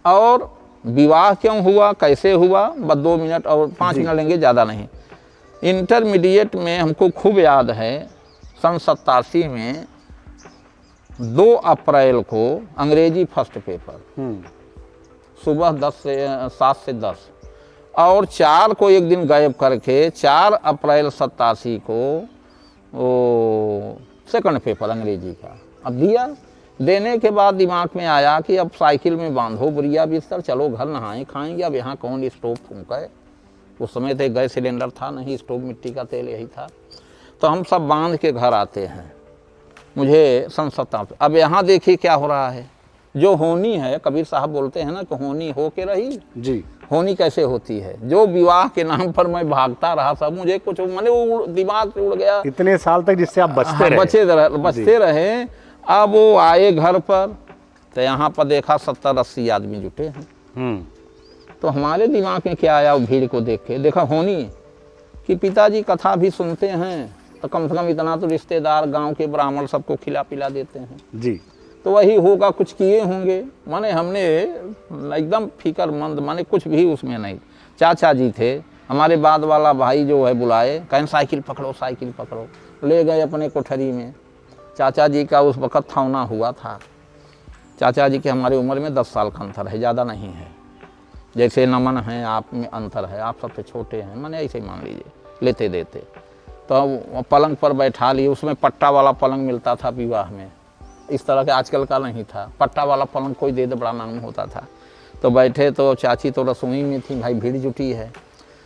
और विवाह क्यों हुआ, कैसे हुआ, बस 2 मिनट और 5 मिनट लेंगे, ज़्यादा नहीं। इंटरमीडिएट में हमको खूब याद है, सन 87 में 2 अप्रैल को अंग्रेजी फर्स्ट पेपर, सुबह 7 से 10, और 4 को एक दिन गायब करके 4 अप्रैल 87 को वो सेकंड पेपर अंग्रेजी का। अब दिया, देने के बाद दिमाग में आया कि अब साइकिल में बांधो बुरिया बिस्तर, चलो घर नहाएं खाएंगे। अब यहाँ कौन स्टोव फूंके, उस समय तो गैस सिलेंडर था नहीं, स्टोव मिट्टी का तेल यही था। तो हम सब बांध के घर आते हैं। मुझे सन 87। अब यहाँ देखिए क्या हो रहा है। जो होनी है, कबीर साहब बोलते हैं ना कि होनी हो के रही जी। होनी कैसे होती है। जो विवाह के नाम पर मैं भागता रहा, सब मुझे कुछ मैंने दिमाग से उड़ गया इतने साल तक, जिससे आप बचते रहे। अब वो आए घर पर, तो यहाँ पर देखा 70-80 आदमी जुटे हैं। तो हमारे दिमाग में क्या आया, भीड़ को देख के देखा होनी कि पिताजी कथा भी सुनते हैं, तो कम से कम इतना तो रिश्तेदार गांव के ब्राह्मण सबको खिला पिला देते हैं जी। तो वही होगा, कुछ किए होंगे। माने हमने एकदम फिक्रमंद, माने कुछ भी उसमें नहीं। चाचा जी थे हमारे, बाद वाला भाई जो है बुलाए, कहें साइकिल पकड़ो साइकिल पकड़ो, ले गए अपने कोठरी में। चाचा जी का उस वक़्त थौना हुआ था। चाचा जी के हमारी उम्र में 10 साल का अंतर है, ज़्यादा नहीं है। जैसे नमन है आप में अंतर है, आप सबसे छोटे हैं, माने ऐसे ही मान लीजिए, लेते देते। तो पलंग पर बैठा लिए, उसमें पट्टा वाला पलंग मिलता था विवाह में, इस तरह के आजकल का नहीं था। पट्टा वाला पलंग कोई दे दे, बड़ा नाम होता था। तो बैठे, तो चाची तो रसोई में थी, भाई भीड़ जुटी है।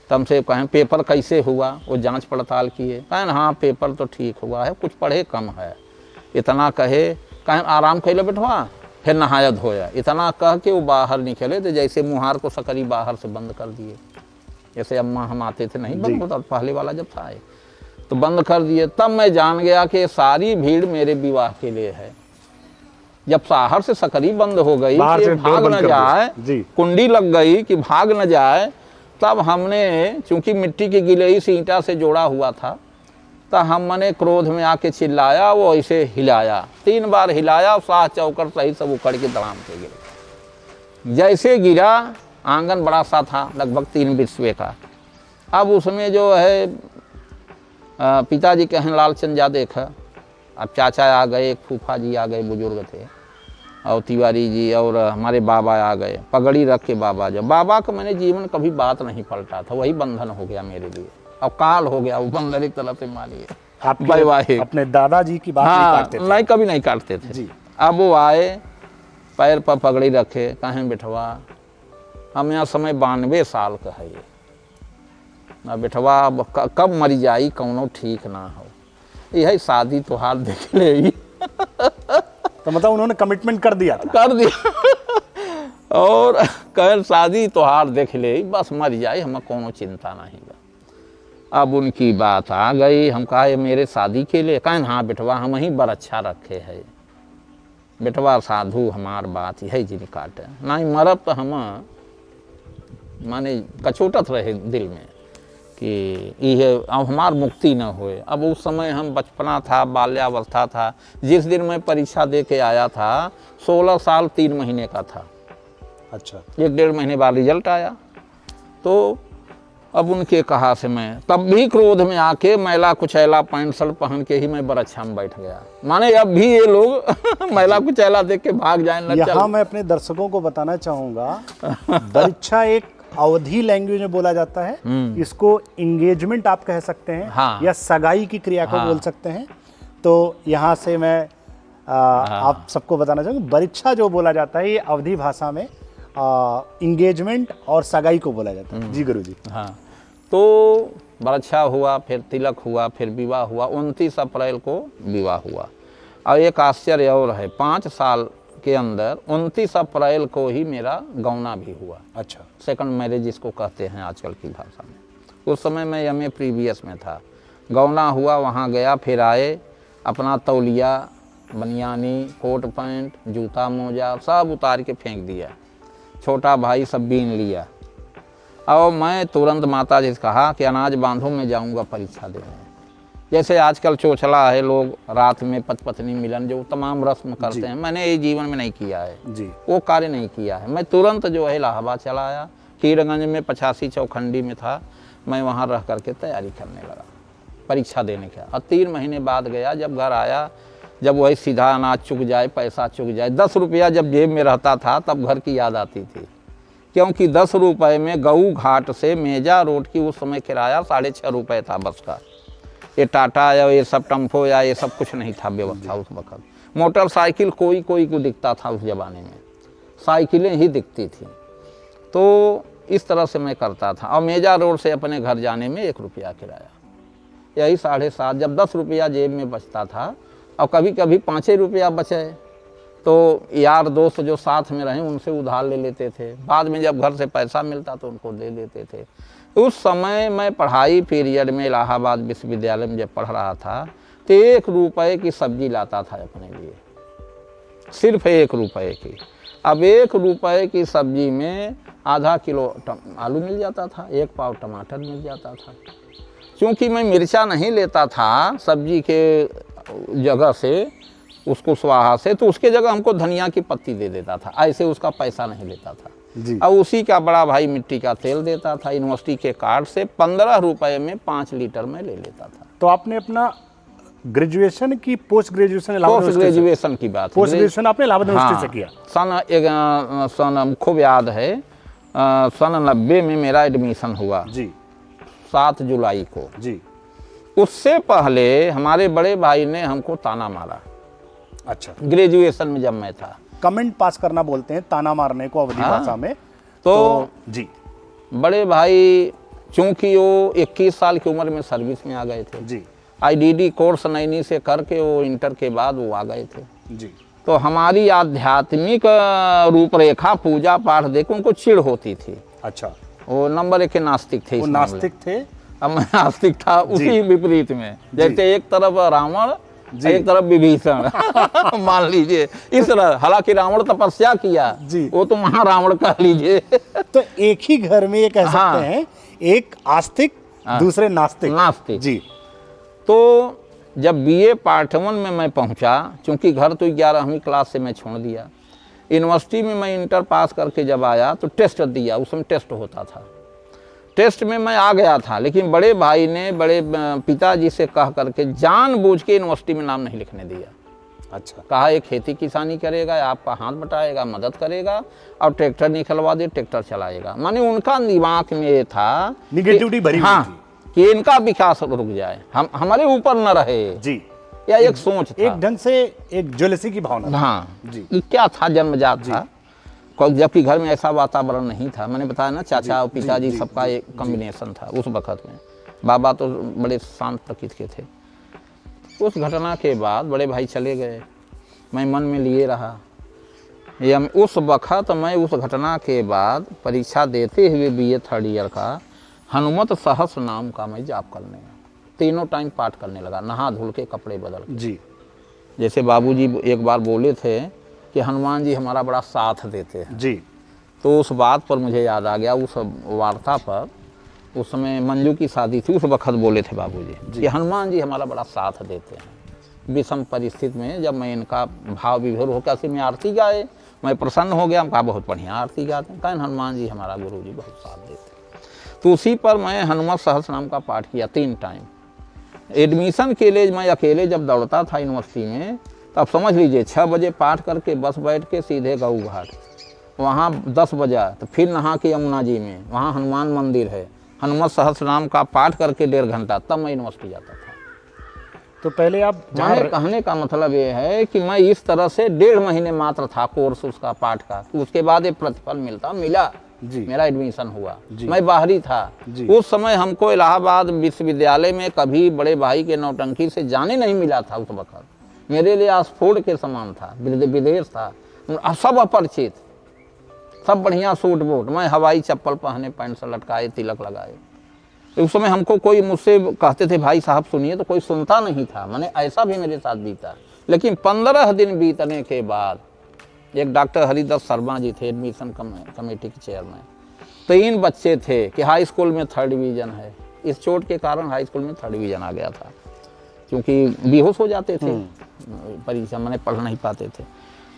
तो हमसे कहें पेपर कैसे हुआ, वो जांच पड़ताल किए, कहें हाँ पेपर तो ठीक हुआ है, कुछ पढ़े कम है। इतना कहें आराम कैले बैठवा, फिर नहाया धोया। इतना कह के वो बाहर निकले, तो जैसे मुहार को सकरी बाहर से बंद कर दिए। जैसे अम्मा हम आते थे नहीं बंद होता, पहले वाला जब था तो बंद कर दिए। तब मैं जान गया कि सारी भीड़ मेरे विवाह के लिए है। जब बाहर से सकरी बंद हो गई कि भाग न जाए, कुंडी लग गई कि भाग न जाए, तब हमने, चूंकि मिट्टी की गिलई से ईंटा से जोड़ा हुआ था, तो हमने क्रोध में आके चिल्लाया, वो ऐसे हिलाया, 3 बार हिलाया, साह चौकर सही सब उकड़ के दड़ाम के गिरे। जैसे गिरा, आंगन बड़ा सा था, लगभग 3 बिस्वे का। अब उसमें जो है पिताजी कहें लालचंद जा देखा, अब चाचा आ गए, एक फूफा जी आ गए, बुजुर्ग थे, और तिवारी जी और हमारे बाबा आ गए, पगड़ी रख के बाबा। जब बाबा का मैंने जीवन कभी बात नहीं पलटा था, वही बंधन हो गया मेरे लिए, अब काल हो गया वो बंधन एक तरह से मानिए। आप वैवाहिक अपने दादाजी की बात नहीं हाँ, काटते थे? नहीं कभी नहीं काटते थे जी। अब वो आए, पैर पर पगड़ी रखे, कहें बिठवा, हम यहाँ समय 92 साल का है ये, ना बिठवा अब कब मरी जाई कौनो ठीक ना हो, यही शादी तोहार देख ले। तो मतलब उन्होंने कमिटमेंट कर दिया था? कर दिया और कह शादी तोहार देख ले, बस मर जाए, हमें कोनो चिंता नहीं बा। अब उनकी बात आ गई, हम कहा ये मेरे शादी के लिए, कहें हाँ बेटवा हम ही बर अच्छा रखे है, बेटवा साधु हमार बात यही जिन काटे, नहीं मरब तो हम माने कचोटत रहे दिल में कि ये अब हमार मुक्ति न होए। अब उस समय हम बचपना था, बाल्यावस्था था, जिस दिन मैं परीक्षा दे के आया था 16 साल 3 महीने का था। अच्छा। 1-1.5 महीने बाद रिजल्ट आया। तो अब उनके कहा से मैं तब भी क्रोध में आके मैला कुचैला पैंट शर्ट पहन के ही मैं बरच्छा में बैठ गया, माने अब भी ये लोग मैला कुचैला देख के भाग जाए। यहाँ मैं अपने दर्शकों को बताना चाहूँगा, बरीच्छा एक अवधी लैंग्वेज में बोला जाता है, इसको इंगेजमेंट आप कह सकते हैं, हाँ। या सगाई की क्रिया को बोल सकते हैं। तो यहाँ से मैं आप सबको बताना चाहूँगा, बरीच्छा जो बोला जाता है ये अवधी भाषा में इंगेजमेंट और सगाई को बोला जाता है। जी गुरुजी। हाँ, तो बरच्छा हुआ, फिर तिलक हुआ, फिर विवाह हुआ। 29 अप्रैल को विवाह हुआ। और एक आश्चर्य और है, 5 साल के अंदर 29 अप्रैल को ही मेरा गौना भी हुआ। अच्छा। सेकंड मैरिज जिसको कहते हैं आजकल की भाषा में। उस समय मैं MA प्रीवियस में था, गौना हुआ, वहाँ गया, फिर आए, अपना तौलिया, बनियानी, कोट पैंट, जूता मोजा सब उतार के फेंक दिया, छोटा भाई सब बीन लिया। और मैं तुरंत माता जी से कहा कि अनाज बांधो, मैं जाऊंगा परीक्षा देने। जैसे आजकल चोचला है, लोग रात में पत्नी मिलन जो तमाम रस्म करते हैं, मैंने ये जीवन में नहीं किया है जी। वो कार्य नहीं किया है। मैं तुरंत जो है इलाहाबाद चला आया, कीरगंज में 85 चौखंडी में था, मैं वहाँ रह करके तैयारी करने लगा परीक्षा देने का। और 3 महीने बाद गया, जब घर आया, जब वही सीधा अनाज चुक जाए, पैसा चुक जाए, 10 रुपया जब जेब में रहता था तब घर की याद आती थी, क्योंकि 10 रुपये में गऊ घाट से मेजा रोड की उस समय किराया 6.5 रुपये था बस का। ये टाटा या ये सब टेम्पो या ये सब कुछ नहीं था व्यवस्था उस वक्त। मोटरसाइकिल कोई को दिखता था उस ज़माने में, साइकिलें ही दिखती थी। तो इस तरह से मैं करता था। और मेजा रोड से अपने घर जाने में 1 रुपया किराया, यही 7.5। जब 10 रुपया जेब में बचता था, और कभी कभी 5 रुपया बचे तो यार दोस्त जो साथ में रहे उनसे उधार ले लेते थे, बाद में जब घर से पैसा मिलता तो उनको दे देते थे। उस समय मैं पढ़ाई पीरियड में इलाहाबाद विश्वविद्यालय में जब पढ़ रहा था तो 1 रुपये की सब्जी लाता था अपने लिए, सिर्फ 1 रुपये की। अब 1 रुपये की सब्जी में आधा किलो आलू मिल जाता था, 1 पाव टमाटर मिल जाता था। क्योंकि मैं मिर्चा नहीं लेता था सब्जी के जगह से, उसको स्वाहा से, तो उसके जगह हमको धनिया की पत्ती दे देता था, ऐसे उसका पैसा नहीं लेता था जी। और उसी का बड़ा भाई मिट्टी का तेल देता था यूनिवर्सिटी के कार्ड से, 15 रुपये में 5 लीटर में ले लेता था। तो आपने अपना ग्रेजुएशन की पोस्ट ग्रेजुएशन पोस्ट ग्रेजुएशन की बात, पोस्ट ग्रेजुएशन आपने इलाहाबाद यूनिवर्सिटी से किया? सन खूब याद है, सन 90 में मेरा एडमिशन हुआ जी, 7 जुलाई को जी। उससे पहले हमारे बड़े भाई ने हमको ताना मारा। अच्छा। ग्रेजुएशन में जब मैं था, कमेंट पास करना बोलते हैं ताना मारने को अवधी भाषा में। तो जी, बड़े भाई चूंकि वो 21 साल की उम्र में सर्विस में आ गए थे जी, IDD कोर्स नैनी से करके, वो इंटर के बाद वो आ गए थे जी। तो हमारी आध्यात्मिक रूपरेखा पूजा पाठ देख उनको चिढ़ होती थी। अच्छा। वो नंबर 1 के नास्तिक थे। वो नास्तिक थे, अब मैं नास्तिक था उसी विपरीत में, जैसे एक तरफ रावण एक तरफ विभीषण मान लीजिए इस तरह। हालांकि रावण तपस्या किया जी, वो तो महारावण कह लीजिए। तो एक ही घर में ये कह सकते हैं, एक आस्तिक दूसरे नास्तिक जी। तो जब BA पार्ट 1 में मैं पहुंचा, चूंकि घर तो 11वीं क्लास से मैं छोड़ दिया, यूनिवर्सिटी में मैं इंटर पास करके जब आया तो टेस्ट दिया, उस समय टेस्ट होता था। टेस्ट में मैं आ गया था, लेकिन बड़े भाई ने बड़े पिताजी से कह करके जानबूझ के यूनिवर्सिटी में नाम नहीं लिखने दिया। अच्छा, कहा ये खेती किसानी करेगा, आपका हाथ बटाएगा, मदद करेगा, और ट्रैक्टर निकलवा दे, ट्रैक्टर चलाएगा। माने उनका दिमाग में ये था निगेटिविटी भरी हुई हाँ थी। कि इनका विकास रुक जाए, हम हमारे ऊपर न रहे जी, या एक सोच था, एक ढंग से एक ज्वेलसी की भावना। हाँ जी, ये क्या था, जन्मजात था, जबकि घर में ऐसा वातावरण नहीं था। मैंने बताया ना, चाचा और पिताजी सबका एक कॉम्बिनेशन था उस वक्त में। बाबा तो बड़े शांत प्रकृति के थे। उस घटना के बाद बड़े भाई चले गए, मैं मन में लिए रहा। उस वक्त मैं उस घटना के बाद परीक्षा देते हुए BA 3rd ईयर का हनुमत सहस्र नाम का मैं जाप करने, तीनों टाइम पाठ करने लगा, नहा धुल के कपड़े बदल के। जी, जैसे बाबूजी एक बार बोले थे कि हनुमान जी हमारा बड़ा साथ देते हैं, जी, तो उस बात पर मुझे याद आ गया। उस वार्ता पर उस समय मंजू की शादी थी, उस वक्त बोले थे बाबूजी कि हनुमान जी हमारा बड़ा साथ देते हैं विषम परिस्थिति में। जब मैं इनका भाव विभोर होकर ऐसे में आरती गाए, मैं प्रसन्न हो गया। कहा बहुत बढ़िया आरती गाते हैं, कहें हनुमान जी हमारा गुरु जी बहुत साथ देते हैं। तो उसी पर मैं हनुमत सहस्र नाम का पाठ किया 3 टाइम। एडमिशन के लिए मैं अकेले जब दौड़ता था यूनिवर्सिटी में, तब समझ लीजिए 6 बजे पाठ करके बस बैठ के सीधे गऊ घाट, वहाँ 10 बजा तो फिर नहा के यमुना जी में, वहाँ हनुमान मंदिर है, हनुमत सहस्र नाम का पाठ करके 1.5 घंटा, तब मैं यूनिवर्सिटी जाता था। तो पहले आप मेरे कहने का मतलब ये है कि मैं इस तरह से 1.5 महीने मात्र था कोर्स उसका पाठ का, तो उसके बाद ये प्रतिफल मिला जी, मेरा एडमिशन हुआ। मैं बाहरी था जी, उस समय, हमको इलाहाबाद विश्वविद्यालय में कभी बड़े भाई के नौटंकी से जाने नहीं मिला था। उस वक्त मेरे लिए ऑक्सफोर्ड के समान था, विदेश था, सब अपरिचित, सब बढ़िया सूट बूट, मैं हवाई चप्पल पहने, पैंट से लटकाए, तिलक लगाए। उस समय हमको कोई मुझसे कहते थे भाई साहब सुनिए, तो कोई सुनता नहीं था। मैंने ऐसा भी मेरे साथ बीता। लेकिन 15 दिन बीतने के बाद एक डॉक्टर हरिदत्त शर्मा जी थे, एडमिशन कमेटी के चेयरमैन। 3 बच्चे थे कि हाई स्कूल में 3rd डिवीज़न है। इस चोट के कारण हाई स्कूल में 3rd डिवीज़न आ गया था, क्योंकि बेहोश हो जाते थे, परीक्षा मैंने पढ़ नहीं पाते थे।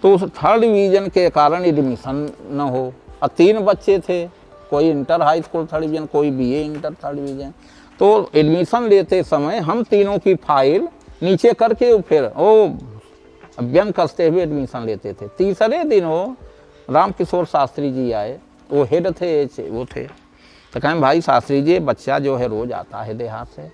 तो उस 3rd डिवीज़न के कारण एडमिशन न हो। और 3 बच्चे थे, कोई inter high school 3rd division, कोई BA इंटर 3rd डिवीज़न। तो एडमिशन लेते समय हम तीनों की फाइल नीचे करके फिर व्यंग कसते हुए एडमिशन लेते थे। तीसरे दिन वो रामकिशोर शास्त्री जी आए, वो हेड थे, वो थे। तो कहें भाई शास्त्री जी, बच्चा जो है रोज़ आता है देहात से,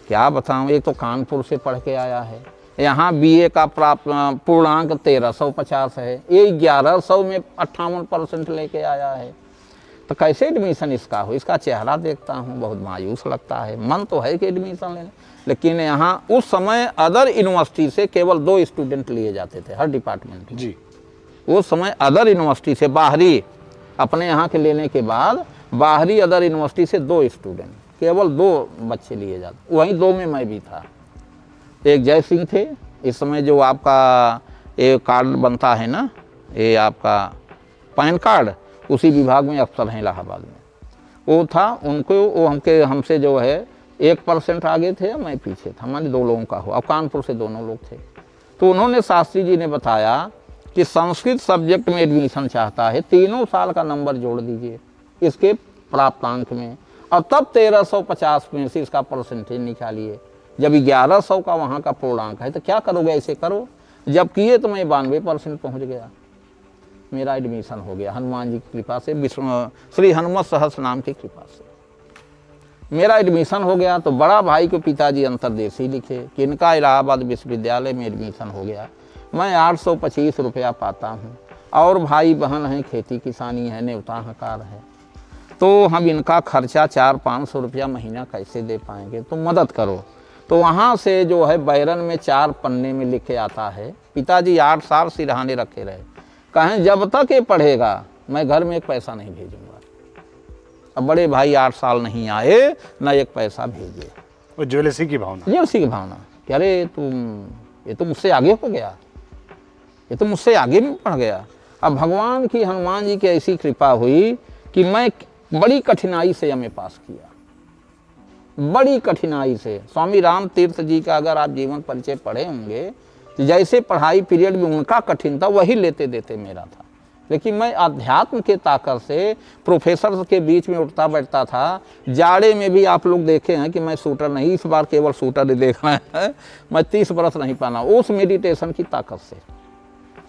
क्या बताऊँ, एक तो कानपुर से पढ़ के आया है, यहाँ BA का प्राप्त पूर्णांक 1350 है, ये 1100 में 58% लेके आया है। तो कैसे एडमिशन इसका हो? इसका चेहरा देखता हूँ बहुत मायूस लगता है। मन तो है कि एडमिशन लेने, लेकिन यहाँ उस समय अदर यूनिवर्सिटी से केवल 2 स्टूडेंट लिए जाते थे हर डिपार्टमेंट जी। उस समय अदर यूनिवर्सिटी से बाहरी, अपने यहाँ के लेने के बाद बाहरी अदर यूनिवर्सिटी से 2 स्टूडेंट, केवल 2 बच्चे लिए जाते। वहीं 2 में मैं भी था। एक जय सिंह थे, इस समय जो आपका ये कार्ड बनता है ना, ये आपका पैन कार्ड, उसी विभाग में अफसर हैं इलाहाबाद में, वो था। उनको वो हमसे जो है 1% आगे थे, मैं पीछे था। हमारे 2 लोगों का हुआ, अब कानपुर से दोनों लोग थे। तो उन्होंने शास्त्री जी ने बताया कि संस्कृत सब्जेक्ट में एडमिशन चाहता है, 3 साल का नंबर जोड़ दीजिए इसके प्राप्तांक में, और तब 1350 में से इसका परसेंटेज निकालिए। जब 1100 का वहाँ का पूर्णांक है तो क्या करोगे, ऐसे करो। जब किए तो मैं 92% पहुँच गया, मेरा एडमिशन हो गया हनुमान जी की कृपा से, श्री हनुमत सहस्र नाम की कृपा से मेरा एडमिशन हो गया। तो बड़ा भाई को पिताजी अंतर्देशी लिखे कि इनका इलाहाबाद विश्वविद्यालय में एडमिशन हो गया। मैं 825 रुपया पाता हूँ, और भाई बहन हैं, खेती किसानी है, नेवता हकार है, तो हम इनका खर्चा 400-500 रुपया महीना कैसे दे पाएंगे, तो मदद करो। तो वहाँ से जो है बैरन में 4 पन्ने में लिखे आता है। पिताजी 8 साल सिरहाने रखे रहे, कहें जब तक ये पढ़ेगा मैं घर में 1 पैसा नहीं भेजूंगा। अब बड़े भाई 8 साल नहीं आए, ना 1 पैसा भेजे। वो ज्वेलसी की भावना, ज्वेलसी की भावना कि अरे ये तो मुझसे आगे हो गया, ये तो मुझसे आगे भी पढ़ गया। अब भगवान की, हनुमान जी की ऐसी कृपा हुई कि मैं बड़ी कठिनाई से एमए पास किया, बड़ी कठिनाई से। स्वामी राम तीर्थ जी का अगर आप जीवन परिचय पढ़े होंगे, तो जैसे पढ़ाई पीरियड में उनका कठिन था, वही लेते देते मेरा था। लेकिन मैं अध्यात्म के ताकत से प्रोफेसर के बीच में उठता बैठता था। जाड़े में भी आप लोग देखे हैं कि मैं सूटर नहीं, इस बार केवल सूटर ही देख रहे हैं, मैं 30 बरस नहीं पाना, उस मेडिटेशन की ताकत से,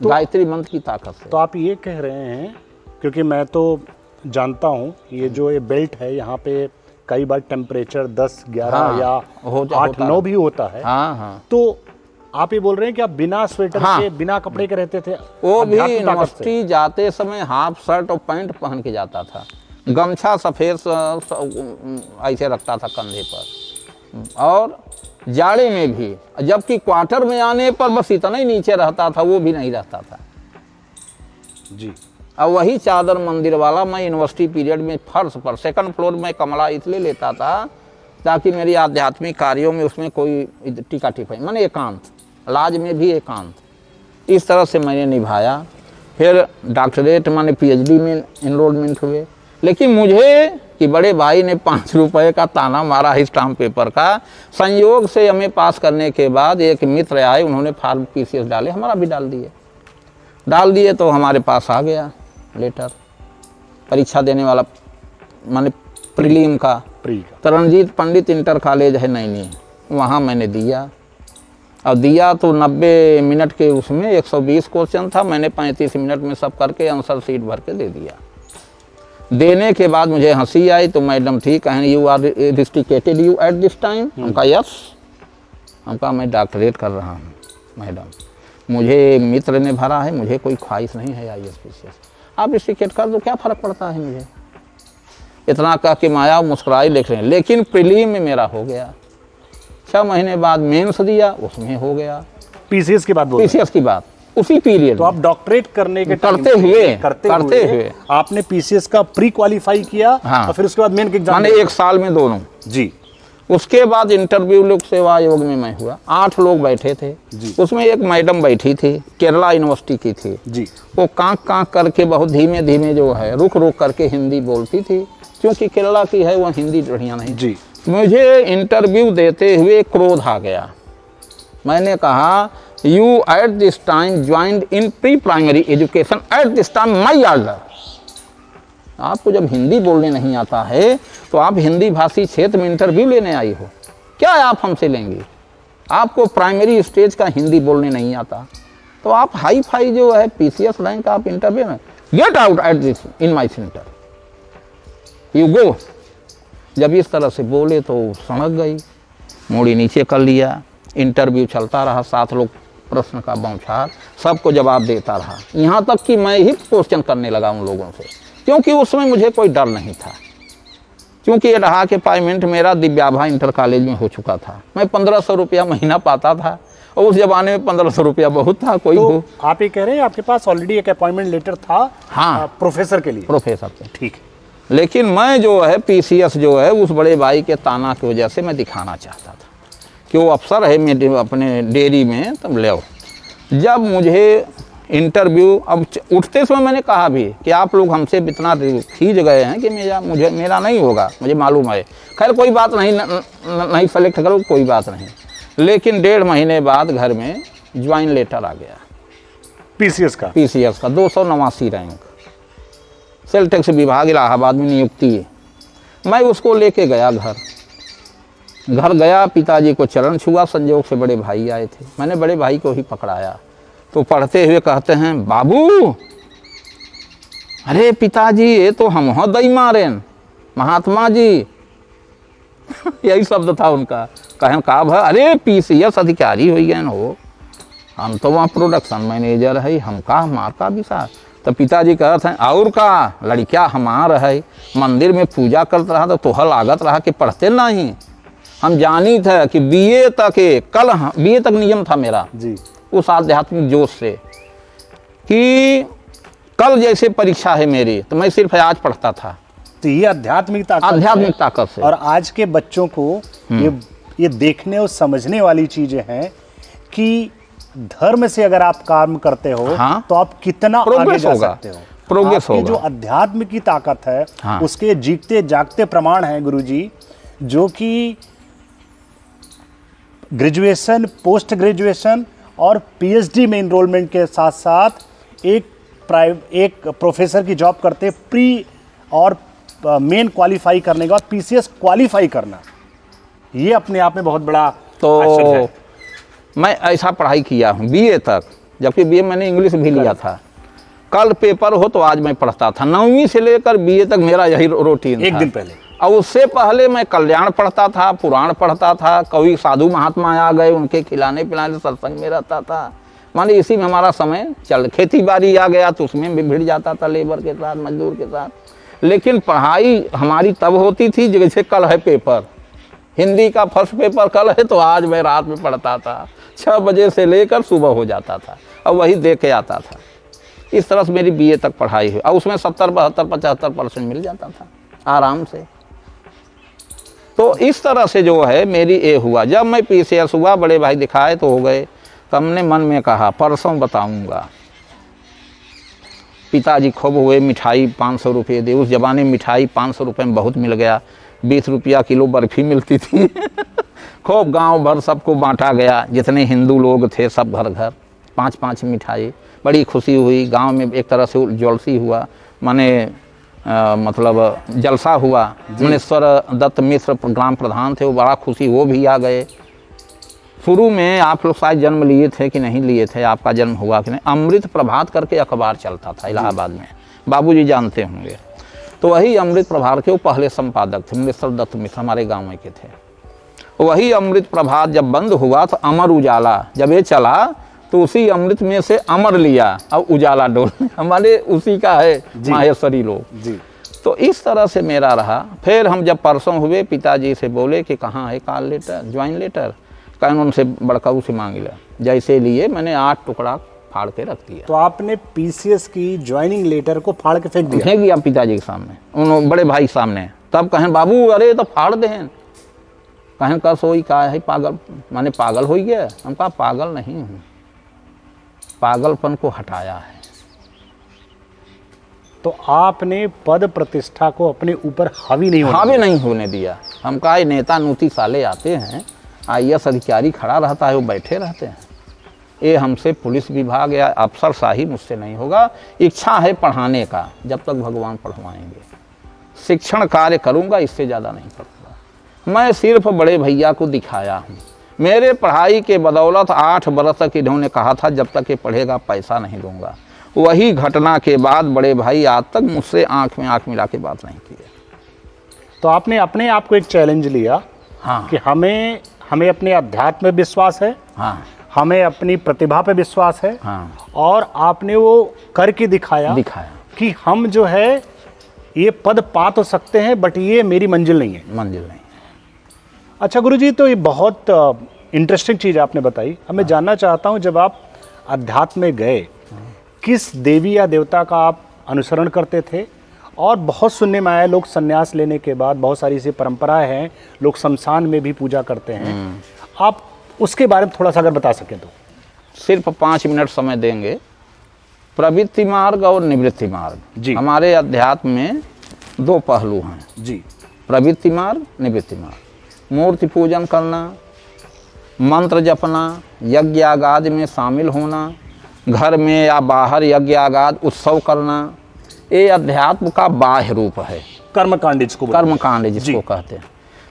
गायत्री मंत्र की ताकत से। तो आप ये कह रहे हैं, क्योंकि मैं तो जानता हूँ ये जो ये बेल्ट है यहाँ पे कई बार टेम्परेचर 10, 11 हाँ, या 8, 9 भी होता है। हाँ हाँ। तो आप ये बोल रहे हैं कि आप बिना स्वेटर के, बिना कपड़े के रहते थे? वो भी अध्यात्म ताकत से। यूनिवर्सिटी जाते समय हाफ शर्ट और पैंट पहन के जाता था, गमछा सफ़ेद ऐसे रखता था कंधे पर, और जाड़े में भी, जबकि क्वार्टर में आने पर बस इतना ही नीचे रहता था, वो भी नहीं रहता था जी। और वही चादर मंदिर वाला मैं यूनिवर्सिटी पीरियड में फर्श पर 2nd फ्लोर में कमरा इसलिए लेता था ताकि मेरी आध्यात्मिक कार्यों में उसमें कोई टीका टिप्पणी, मैंने एकांत, इलाज में भी एकांत, इस तरह से मैंने निभाया। फिर डॉक्टरेट माने PhD में इनरोलमेंट हुए। लेकिन मुझे कि बड़े भाई ने 5 रुपए का ताना मारा स्टाम्प पेपर का, संयोग से हमें पास करने के बाद एक मित्र आए, उन्होंने फॉर्म PCS डाले, हमारा भी डाल दिए तो हमारे पास आ गया लेटर, परीक्षा देने वाला, माने प्रीलिम का। रणजीत पंडित इंटर कॉलेज है नैनी, वहाँ मैंने दिया, और दिया तो 90 मिनट के उसमें 120 क्वेश्चन था, मैंने 35 मिनट में सब करके आंसर शीट भर के दे दिया। देने के बाद मुझे हंसी आई, तो मैडम थी, कहें you are rusticated you at this time? हम कहा यस। हम कहा मैं डॉक्टरेट कर रहा हूँ मैडम, मुझे मित्र ने भरा है, मुझे कोई ख्वाहिश नहीं है IAS PCS, आप रिस्टिकेट कर दो, क्या फ़र्क पड़ता है मुझे। इतना कह के माया मुस्कुराई देख रहे हैं। लेकिन प्रीलिम में मेरा हो गया, 6 महीने बाद मेंस दिया, उसमें हो गया। PCS की बात बोल रहे हैं? PCS की बात उसी पीरियड। तो आप डॉक्टरेट करने के करते हुए आपने PCS का प्री क्वालिफाई किया। हाँ। और फिर उसके बाद मेन के एग्जाम, मैंने 1 साल में दोनों जी। उसके बाद इंटरव्यू लोक सेवा आयोग में मैं हुआ, 8 लोग बैठे थे जी। उसमें एक मैडम बैठी थी, केरला यूनिवर्सिटी की थी जी। वो कांक करके बहुत धीमे धीमे जो है रुक करके हिंदी बोलती थी, क्योंकि केरला की है, वह हिंदी बढ़िया नहीं जी। मुझे इंटरव्यू देते हुए क्रोध आ गया। मैंने कहा you at this time joined in pre primary education, eight this time my order. आपको जब हिंदी बोलने नहीं आता है तो आप हिंदी भाषी क्षेत्र में इंटरव्यू लेने आई हो, क्या आप हमसे लेंगे? आपको प्राइमरी स्टेज का हिंदी बोलने नहीं आता तो आप हाई फाई जो है PCS रैंक आप इंटरव्यू में, get out at this in my centre, you go. जब इस तरह से बोले तो सड़क गई, मूड़ी नीचे कर लिया। इंटरव्यू चलता रहा, 7 लोग प्रश्न का बौछार, सबको जवाब देता रहा, यहाँ तक कि मैं ही क्वेश्चन करने लगा उन लोगों से, क्योंकि उसमें मुझे कोई डर नहीं था। क्योंकि ये रहा कि पेमेंट मेरा दिव्याभा इंटर कॉलेज में हो चुका था, मैं 1500 रुपया महीना पाता था, और उस जमाने में 1500 रुपया बहुत था। कोई तो आप ये कह रहे हैं आपके पास ऑलरेडी एक अपॉइंटमेंट लेटर था? हाँ, प्रोफेसर के लिए? प्रोफेसर के। ठीक है। लेकिन मैं जो है PCS जो है उस बड़े भाई के ताना की वजह से मैं दिखाना चाहता था कि वो अफसर है मेरे अपने डेयरी में, तब ले आओ। जब मुझे इंटरव्यू, अब उठते समय मैंने कहा भी कि आप लोग हमसे इतना खींच गए हैं कि मेरा नहीं होगा, मुझे मालूम है, खैर कोई बात नहीं, नहीं सेलेक्ट करो, कोई बात नहीं। लेकिन 1.5 महीने बाद घर में ज्वाइन लेटर आ गया PCS का 289 रैंक, सेल टैक्स विभाग इलाहाबाद में नियुक्ति है। मैं उसको लेके गया घर गया, पिताजी को चरण छुआ, संयोग से बड़े भाई आए थे, मैंने बड़े भाई को ही पकड़ाया तो पढ़ते हुए कहते हैं, बाबू अरे पिताजी ये तो हम हो दई मारेन महात्मा जी यही शब्द था उनका। कहें का भाई, अरे PCS अधिकारी हो गए हो, हम तो वहाँ प्रोडक्शन मैनेजर है, हम का हमार का विचार। तो पिताजी कहते हैं और का लड़किया हमार है, मंदिर में पूजा करता रहा तो तोहर लागत रहा कि पढ़ते नहीं। हम जानी थे कि BA तक कल BA तक नियम था मेरा जी, उस आध्यात्मिक जोश से कि कल जैसे परीक्षा है मेरी, तो मैं सिर्फ आज पढ़ता था। तो ये आध्यात्मिक ताकत से। और आज के बच्चों को ये देखने और समझने वाली चीजें हैं कि धर्म से अगर आप काम करते हो, हाँ, तो आप कितना आगे जा सकते हो, प्रोग्रेस होगा। जो अध्यात्म की ताकत है, हाँ, उसके जीते जागते प्रमाण हैं गुरुजी, जो कि ग्रेजुएशन, पोस्ट ग्रेजुएशन और PhD में इनरोलमेंट के साथ साथ एक एक प्रोफेसर की जॉब करते, प्री और मेन क्वालिफाई करने के बाद पीसीएस क्वालिफाई करना, ये अपने आप में बहुत बड़ा achievement है। तो मैं ऐसा पढ़ाई किया हूँ बीए तक, जबकि बीए मैंने इंग्लिश भी लिया था। कल पेपर हो तो आज मैं पढ़ता था। 9वीं से लेकर बीए तक मेरा यही रूटीन एक था। दिन पहले। और उससे पहले मैं कल्याण पढ़ता था, पुराण पढ़ता था, कभी साधु महात्मा आ गए उनके खिलाने पिलाने सत्संग में रहता था। माने इसी में हमारा समय चल, खेती बाड़ी आ गया तो उसमें भी भिड़ जाता था लेबर के साथ, मजदूर के साथ। लेकिन पढ़ाई हमारी तब होती थी जैसे कल है पेपर, हिंदी का फर्स्ट पेपर कल है तो आज मैं रात में पढ़ता था, 6 बजे से लेकर सुबह हो जाता था और वही दे के आता था। इस तरह से मेरी बीए तक पढ़ाई हुई और उसमें 70, 72, 75% मिल जाता था आराम से। तो इस तरह से जो है मेरी ये हुआ। जब मैं पीसीएस हुआ, बड़े भाई दिखाए तो हो गए, तो हमने मन में कहा परसों बताऊंगा। पिताजी खूब हुए, मिठाई 500 रुपये दे। उस ज़माने में मिठाई 500 रुपये में बहुत मिल गया, 20 रुपया किलो बर्फ़ी मिलती थी। खूब गांव भर सबको बांटा गया, जितने हिंदू लोग थे सब घर घर 5-5 मिठाई। बड़ी खुशी हुई, गांव में एक तरह से जलसी हुआ, माने मतलब जलसा हुआ। मुनेश्वर दत्त मिश्र ग्राम प्रधान थे, वो बड़ा खुशी, वो भी आ गए। शुरू में आप लोग शायद जन्म लिए थे कि नहीं लिए थे, आपका जन्म हुआ कि नहीं, अमृत प्रभात करके अखबार चलता था इलाहाबाद में, बाबूजी जानते होंगे। तो वही अमृत प्रभात के वो पहले संपादक थे, मुनेश्वर दत्त मिश्र हमारे गांव में के थे। वही अमृत प्रभात जब बंद हुआ तो अमर उजाला जब ये चला तो उसी अमृत में से अमर लिया और उजाला डोल हमारे उसी का है माहेश्वरी लोग जी। तो इस तरह से मेरा रहा। फिर हम जब परसों हुए, पिताजी से बोले कि कहाँ है कॉल लेटर, ज्वाइन लेटर, कहीं उनसे बड़काऊ से मांग लिया। जैसे लिए मैंने 8 टुकड़ा फाड़ के रख दिया। तो आपने पीसीएस की ज्वाइनिंग लेटर को फाड़ के फेंक दिया? फेंक दिया पिताजी के सामने, उन बड़े भाई के सामने। तब कहें बाबू अरे तो फाड़ दें, कहें का सोई का है पागल, माने पागल हो गया। हम कहा पागल नहीं हूँ, पागलपन को हटाया है। तो आपने पद प्रतिष्ठा को अपने ऊपर हावी नहीं होने दिया। हम कहा ये नेता नूती साले आते हैं, आईएएस अधिकारी खड़ा रहता है, वो बैठे रहते हैं। ये हमसे पुलिस विभाग या अफसर शाही मुझसे नहीं होगा। इच्छा है पढ़ाने का, जब तक भगवान पढ़वाएंगे। शिक्षण कार्य करूँगा, इससे ज़्यादा नहीं करूँगा। मैं सिर्फ बड़े भैया को दिखाया हूँ। मेरे पढ़ाई के बदौलत 8 बरस तक इन्होंने कहा था जब तक ये पढ़ेगा पैसा नहीं दूंगा। वही घटना के बाद बड़े भाई आज तक मुझसे आंख में आंख मिला के बात नहीं की है। तो आपने अपने आप को एक चैलेंज लिया। हाँ। कि हमें अपने अध्यात्म में विश्वास है। हाँ। हमें अपनी प्रतिभा पे विश्वास है। हाँ। और आपने वो करके दिखाया कि हम जो है ये पद पा तो सकते हैं, बट ये मेरी मंजिल नहीं है। मंजिल नहीं। अच्छा गुरुजी, तो ये बहुत इंटरेस्टिंग चीज़ आपने बताई। अब मैं जानना चाहता हूँ, जब आप अध्यात्म में गए, किस देवी या देवता का आप अनुसरण करते थे? और बहुत सुनने में आया लोग संन्यास लेने के बाद, बहुत सारी ऐसी परंपराएं हैं, लोग शमशान में भी पूजा करते हैं। आप उसके बारे में थोड़ा सा अगर बता सकें तो। सिर्फ 5 मिनट समय देंगे। प्रवृत्ति मार्ग और निवृत्ति मार्ग जी। हमारे अध्यात्म में 2 पहलू हैं जी। प्रवृत्ति मार्ग, निवृत्ति मार्ग। मूर्ति पूजन करना, मंत्र जपना, यज्ञ आगाद में शामिल होना, घर में या बाहर यज्ञ आगाद उत्सव करना, ये अध्यात्म का बाह्य रूप है। कर्मकांड जिसको कहते हैं।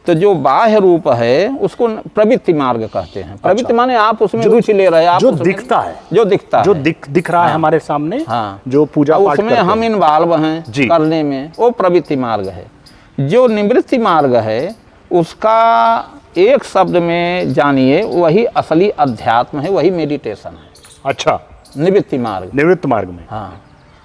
तो जो बाह्य रूप है उसको प्रवृत्ति मार्ग कहते हैं। प्रवृत्ति माने आप उसमें रुचि ले रहे हैं, जो दिखता है, जो दिख रहा है हमारे सामने। हाँ। जो पूजा पाठ उसमें हम इन्वॉल्व हैं करने में, वो प्रवृत्ति मार्ग है। जो निवृत्ति मार्ग है उसका एक शब्द में जानिए, वही असली अध्यात्म है, वही मेडिटेशन है। अच्छा, निवृत्ति मार्ग में। हाँ।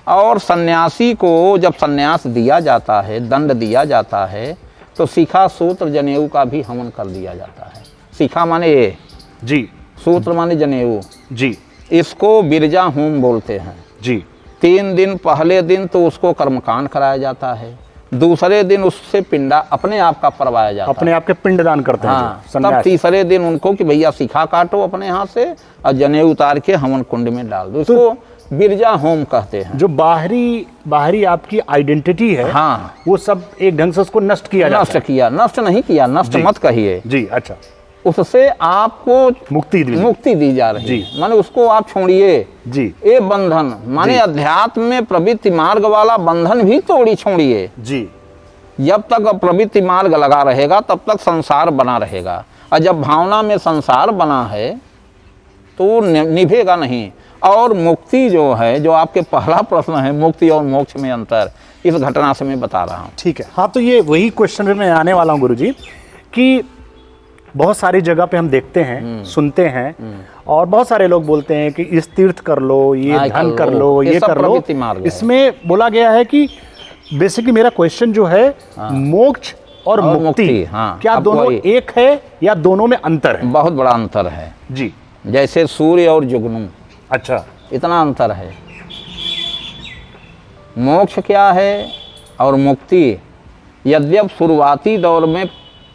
और सन्यासी को जब सन्यास दिया जाता है, दंड दिया जाता है, तो शिखा सूत्र जनेऊ का भी हवन कर दिया जाता है। शिखा माने ये जी, सूत्र माने जनेऊ जी। इसको बिरजा होम बोलते हैं जी। 3 दिन, पहले दिन तो उसको कर्मकांड कराया जाता है, दूसरे दिन उससे पिंडा अपने आप का परवाया जाता है, अपने आप के पिंडदान करते हैं। हाँ। तब तीसरे दिन उनको कि भैया शिखा काटो अपने हाथ से और जनेऊ उतार के हवन कुंड में डाल दो। इसको बिरजा होम कहते हैं। जो बाहरी आपकी आइडेंटिटी है, हाँ, वो सब एक ढंग से उसको नष्ट नहीं किया, नष्ट नहीं किया, नष्ट मत कहिए जी। अच्छा, उससे आपको मुक्ति दी जा रही है। माने उसको आप छोड़िए जी। ये बंधन माने अध्यात्म में प्रवृत्ति मार्ग वाला बंधन भी तोड़ी छोड़िए जी। जब तक प्रवृत्ति मार्ग लगा रहेगा तब तक संसार बना रहेगा, और जब भावना में संसार बना है तो निभेगा नहीं। और मुक्ति जो है, जो आपके पहला प्रश्न है, मुक्ति और मोक्ष में अंतर, इस घटना से मैं बता रहा हूँ। ठीक है। हाँ, तो ये वही क्वेश्चन में आने वाला हूँ गुरुजी, कि बहुत सारी जगह पे हम देखते हैं, सुनते हैं, और बहुत सारे लोग बोलते हैं कि इस तीर्थ कर लो, ये धन कर लो, ये कर लो। इसमें बोला गया है कि बेसिकली मेरा क्वेश्चन जो है, मोक्ष और मुक्ति, हाँ, क्या दोनों एक है या दोनों में अंतर है? बहुत बड़ा अंतर है जी। जैसे सूर्य और जुगनू, अच्छा, इतना अंतर है। मोक्ष क्या है और मुक्ति, यद्यप शुरुआती दौर में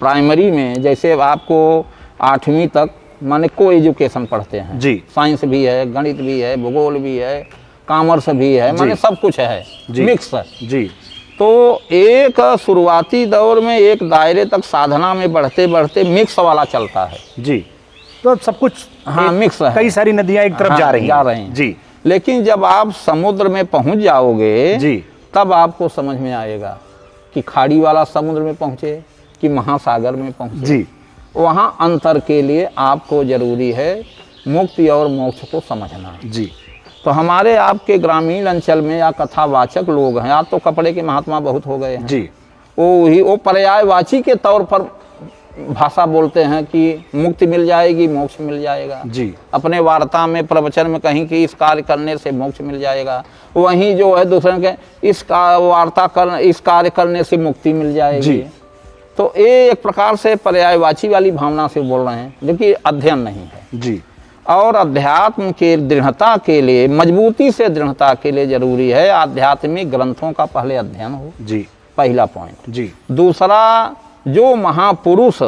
प्राइमरी में जैसे आपको 8वीं तक माने को एजुकेशन पढ़ते हैं जी, साइंस भी है, गणित भी है, भूगोल भी है, कॉमर्स भी है, माने सब कुछ है, मिक्स है जी। तो एक शुरुआती दौर में एक दायरे तक साधना में बढ़ते बढ़ते मिक्स वाला चलता है जी। तो सब कुछ हाँ मिक्स है, कई सारी नदियां एक तरफ जा रही हैं जी। लेकिन जब आप समुद्र में पहुंच जाओगे जी, तब आपको समझ में आएगा कि खाड़ी वाला समुद्र में पहुंचे कि महासागर में पहुंचे जी। वहां अंतर के लिए आपको जरूरी है मुक्ति और मोक्ष को समझना जी। तो हमारे आपके ग्रामीण अंचल में या कथावाचक लोग हैं, आज तो कपड़े के महात्मा बहुत हो गए हैं जी, वो पर्यायवाची के तौर पर भाषा बोलते हैं कि मुक्ति मिल जाएगी, मोक्ष मिल जाएगा जी। अपने वार्ता में प्रवचन में कहीं कि इस कार्य करने से मोक्ष मिल जाएगा, वहीं जो है दूसरे के इस कार्य करने से मुक्ति मिल जाएगी जी। तो ये एक प्रकार से पर्यायवाची वाली भावना से बोल रहे हैं, जो कि अध्ययन नहीं है जी। और अध्यात्म के दृढ़ता के लिए, मजबूती से दृढ़ता के लिए जरूरी है आध्यात्मिक ग्रंथों का पहले अध्ययन हो जी, पहला पॉइंट जी। दूसरा, जो महापुरुष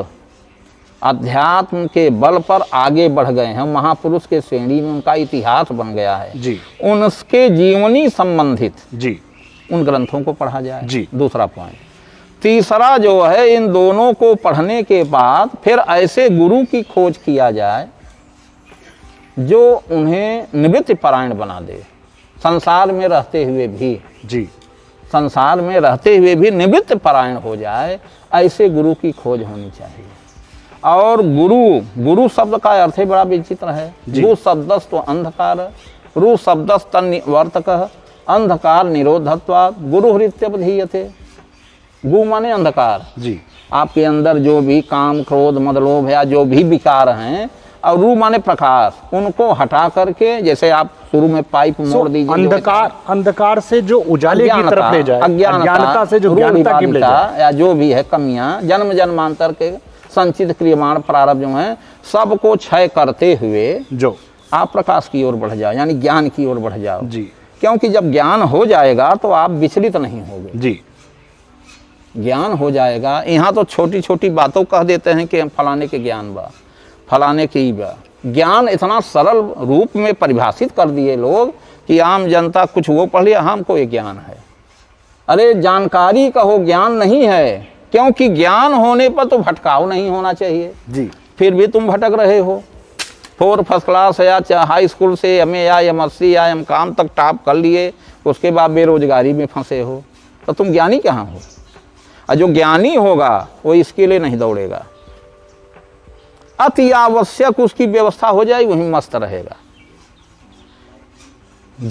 अध्यात्म के बल पर आगे बढ़ गए हैं, महापुरुष के श्रेणी में उनका इतिहास बन गया है जी, उनके जीवनी संबंधित जी उन ग्रंथों को पढ़ा जाए जी। दूसरा पॉइंट। तीसरा जो है, इन दोनों को पढ़ने के बाद फिर ऐसे गुरु की खोज किया जाए जो उन्हें निवृत्ति परायण बना दे, संसार में रहते हुए भी जी, संसार में रहते हुए भी निवृत्त परायण हो जाए, ऐसे गुरु की खोज होनी चाहिए। और गुरु शब्द का अर्थ ही बड़ा विचित्र है। गु शब्दस तो अंधकार, रु शब्दस तन्वर्तक, अंधकार निरोधत्वात् गुरु हृत्यवधीयते। गु माने अंधकार जी, आपके अंदर जो भी काम क्रोध मद लोभ या जो भी विकार हैं, और रू माने प्रकाश, उनको हटा करके, जैसे आप शुरू में पाइप मोड़ दीजिए, अंधकार से जो उजाले की तरफ ले जाए, अज्ञानता से जो ज्ञानता की ले जाए, या जो भी है कमियां, जन्म जन्मांतर के संचित क्रियमाण प्रारब्ध जो हैं, सबको क्षय करते हुए जो आप प्रकाश की ओर बढ़ जाओ, यानी ज्ञान की ओर बढ़ जाओ जी। क्योंकि जब ज्ञान हो जाएगा तो आप विचलित नहीं होगे जी, ज्ञान हो जाएगा। यहाँ तो छोटी छोटी बातों कह देते हैं कि हम फलाने के ज्ञान बा, फलाने की बा। ज्ञान इतना सरल रूप में परिभाषित कर दिए लोग कि आम जनता कुछ वो पढ़ लिया, हमको ये ज्ञान है। अरे जानकारी कहो, ज्ञान नहीं है, क्योंकि ज्ञान होने पर तो भटकाव नहीं होना चाहिए जी। फिर भी तुम भटक रहे हो, 4 फर्स्ट क्लास या हाई स्कूल से MA या MSc या MCom तक टॉप कर लिए, उसके बाद बेरोजगारी में फंसे हो, तो तुम ज्ञानी कहाँ हो? और जो ज्ञानी होगा वो इसके लिए नहीं दौड़ेगा, अति आवश्यक उसकी व्यवस्था हो जाए, वहीं मस्त रहेगा।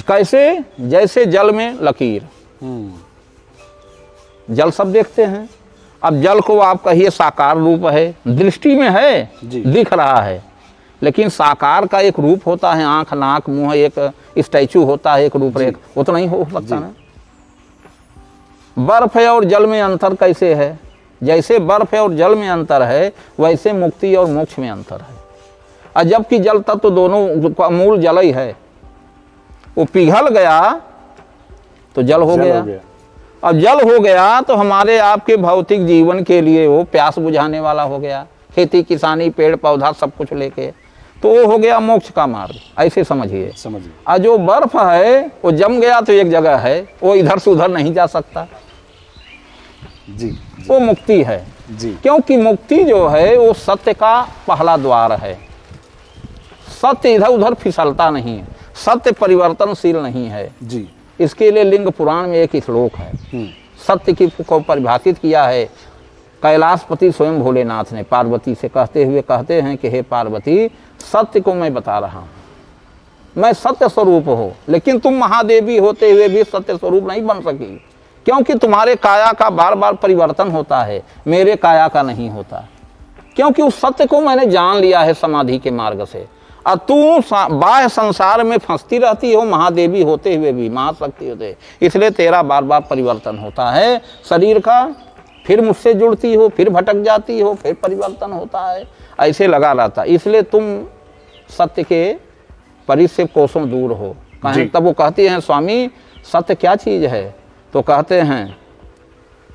कैसे? जैसे जल में लकीर, जल सब देखते हैं। अब जल को आप कहिए साकार रूप है, दृष्टि में है, दिख रहा है, लेकिन साकार का एक रूप होता है, आंख नाक मुंह, एक स्टैचू होता है, एक रूपरेख, वो तो नहीं हो सकता ना। बर्फ है और जल में अंतर कैसे है? जैसे बर्फ है और जल में अंतर है, वैसे मुक्ति और मोक्ष में अंतर है। और जबकि जल तत्व तो दोनों का मूल जल ही है, वो पिघल गया तो जल हो गया। अब जल हो गया तो हमारे आपके भौतिक जीवन के लिए वो प्यास बुझाने वाला हो गया, खेती किसानी पेड़ पौधा सब कुछ लेके, तो वो हो गया मोक्ष का मार्ग। ऐसे समझिए। और जो बर्फ है वो जम गया तो एक जगह है, वो इधर से उधर नहीं जा सकता जी, वो मुक्ति है। जी। क्योंकि मुक्ति जो है वो सत्य का पहला द्वार है। सत्य इधर उधर फिसलता नहीं है, सत्य परिवर्तनशील नहीं है। जी। इसके लिए लिंग पुराण में एक श्लोक है, सत्य की को परिभाषित किया है कैलाशपति स्वयं भोलेनाथ ने पार्वती से कहते हुए कहते हैं कि हे पार्वती, सत्य को मैं बता रहा हूँ, मैं सत्य स्वरूप हूँ, लेकिन तुम महादेवी होते हुए भी सत्य स्वरूप नहीं बन सकी, क्योंकि तुम्हारे काया का बार बार परिवर्तन होता है, मेरे काया का नहीं होता। क्योंकि उस सत्य को मैंने जान लिया है समाधि के मार्ग से, और तू बाह्य संसार में फंसती रहती हो महादेवी होते हुए भी, महाशक्ति होते, इसलिए तेरा बार बार परिवर्तन होता है शरीर का, फिर मुझसे जुड़ती हो, फिर भटक जाती हो, फिर परिवर्तन होता है, ऐसे लगा रहता। इसलिए तुम सत्य के परिध से कोसों दूर हो। कहें तब वो कहती हैं स्वामी सत्य क्या चीज़ है, तो कहते हैं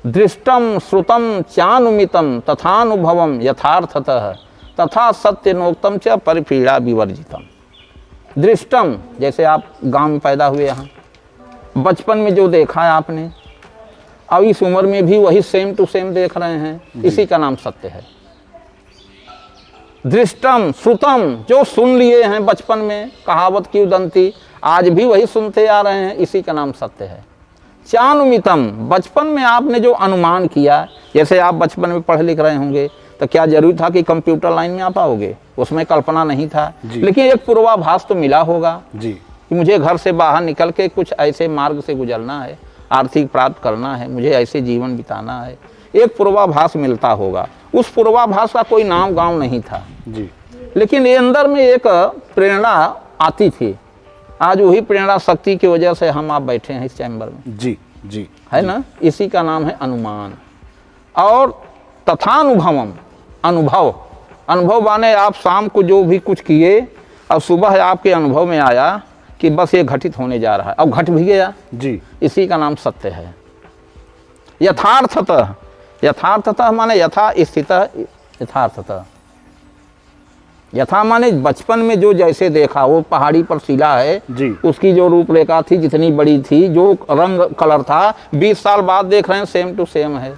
दृष्टम श्रुतम चानुमितम तथानुभवम यथार्थतः तथा सत्यनोक्तम च परिपीड़ा विवर्जितम। दृष्टम, जैसे आप गांव में पैदा हुए, यहाँ बचपन में जो देखा है आपने, अब इस उम्र में भी वही सेम टू सेम देख रहे हैं, इसी का नाम सत्य है। दृष्टम श्रुतम, जो सुन लिए हैं बचपन में कहावत की उदंती, आज भी वही सुनते आ रहे हैं, इसी का नाम सत्य है। चानुमितम, बचपन में आपने जो अनुमान किया, जैसे आप बचपन में पढ़ लिख रहे होंगे तो क्या जरूरी था कि कंप्यूटर लाइन में आ पाओगे, उसमें कल्पना नहीं था, लेकिन एक पूर्वाभास तो मिला होगा जी कि मुझे घर से बाहर निकल के कुछ ऐसे मार्ग से गुजरना है, आर्थिक प्राप्त करना है, मुझे ऐसे जीवन बिताना है, एक पूर्वाभास मिलता होगा। उस पूर्वाभास का कोई नाम गांव नहीं था जी, लेकिन ये अंदर में एक प्रेरणा आती थी। आज वही प्रेरणा शक्ति की वजह से हम आप बैठे हैं इस चैम्बर में। जी जी है ना, इसी का नाम है अनुमान। और तथानुभवम, अनुभव, अनुभव माने आप शाम को जो भी कुछ किए और सुबह आपके अनुभव में आया कि बस ये घटित होने जा रहा है, अब घट भी गया जी, इसी का नाम सत्य है। यथार्थतः, यथार्थतः माने यथा स्थितः, यथार्थतः, यथा माने बचपन में जो जैसे देखा, वो पहाड़ी पर शिला है जी, उसकी जो रूपरेखा थी, जितनी बड़ी थी, जो रंग कलर था, 20 साल बाद देख रहे हैं सेम टू सेम है,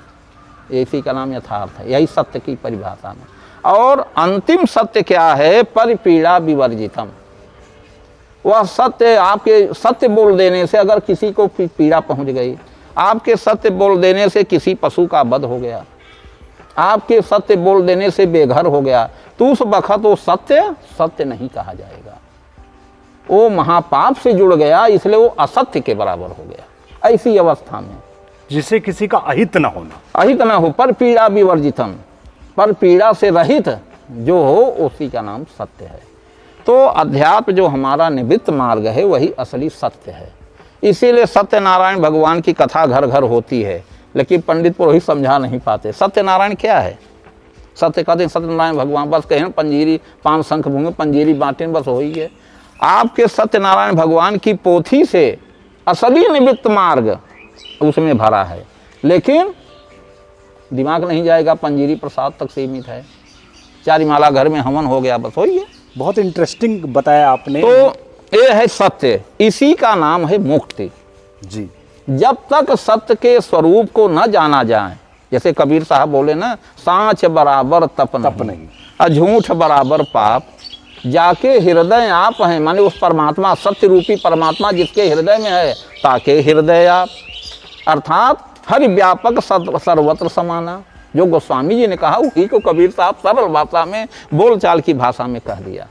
इसी का नाम यथार्थ है। यही सत्य की परिभाषा में। और अंतिम सत्य क्या है, परिपीड़ा विवर्जितम। वह सत्य, आपके सत्य बोल देने से अगर किसी को पीड़ा पहुंच गई, आपके सत्य बोल देने से किसी पशु का वध हो गया, आपके सत्य बोल देने से बेघर हो गया, तो उस वक्त वो सत्य सत्य नहीं कहा जाएगा, वो महापाप से जुड़ गया, इसलिए वो असत्य के बराबर हो गया। ऐसी अवस्था में जिसे किसी का अहित न होना, अहित न हो, पर पीड़ा विवर्जितम, पर पीड़ा से रहित जो हो उसी का नाम सत्य है। तो अध्यात्म जो हमारा निवृत्त मार्ग है वही असली सत्य है। इसीलिए सत्यनारायण भगवान की कथा घर घर होती है, लेकिन पंडित पुरोहित समझा नहीं पाते सत्यनारायण क्या है। सत्य कहते हैं सत्यनारायण भगवान, बस कहें पंजीरी 5 शंख भूंगे पंजीरी बांटें, बस हो ही है। आपके सत्यनारायण भगवान की पोथी से असली निवृत्त मार्ग उसमें भरा है, लेकिन दिमाग नहीं जाएगा, पंजीरी प्रसाद तक सीमित है, चारिमाला घर में हवन हो गया, बस हो ही है। बहुत इंटरेस्टिंग बताया आपने। तो ये है सत्य, इसी का नाम है मुक्ति। जी, जब तक सत्य के स्वरूप को न जाना जाए, जैसे कबीर साहब बोले ना, सांच बराबर तप नहीं, अझूठ बराबर पाप, जाके हृदय आप हैं, माने उस परमात्मा, सत्य रूपी परमात्मा जिसके हृदय में है, ताके हृदय आप, अर्थात हरि व्यापक सर्वत्र समाना। जो गोस्वामी जी ने कहा वही को कबीर साहब सरल भाषा में, बोलचाल की भाषा में कह दिया।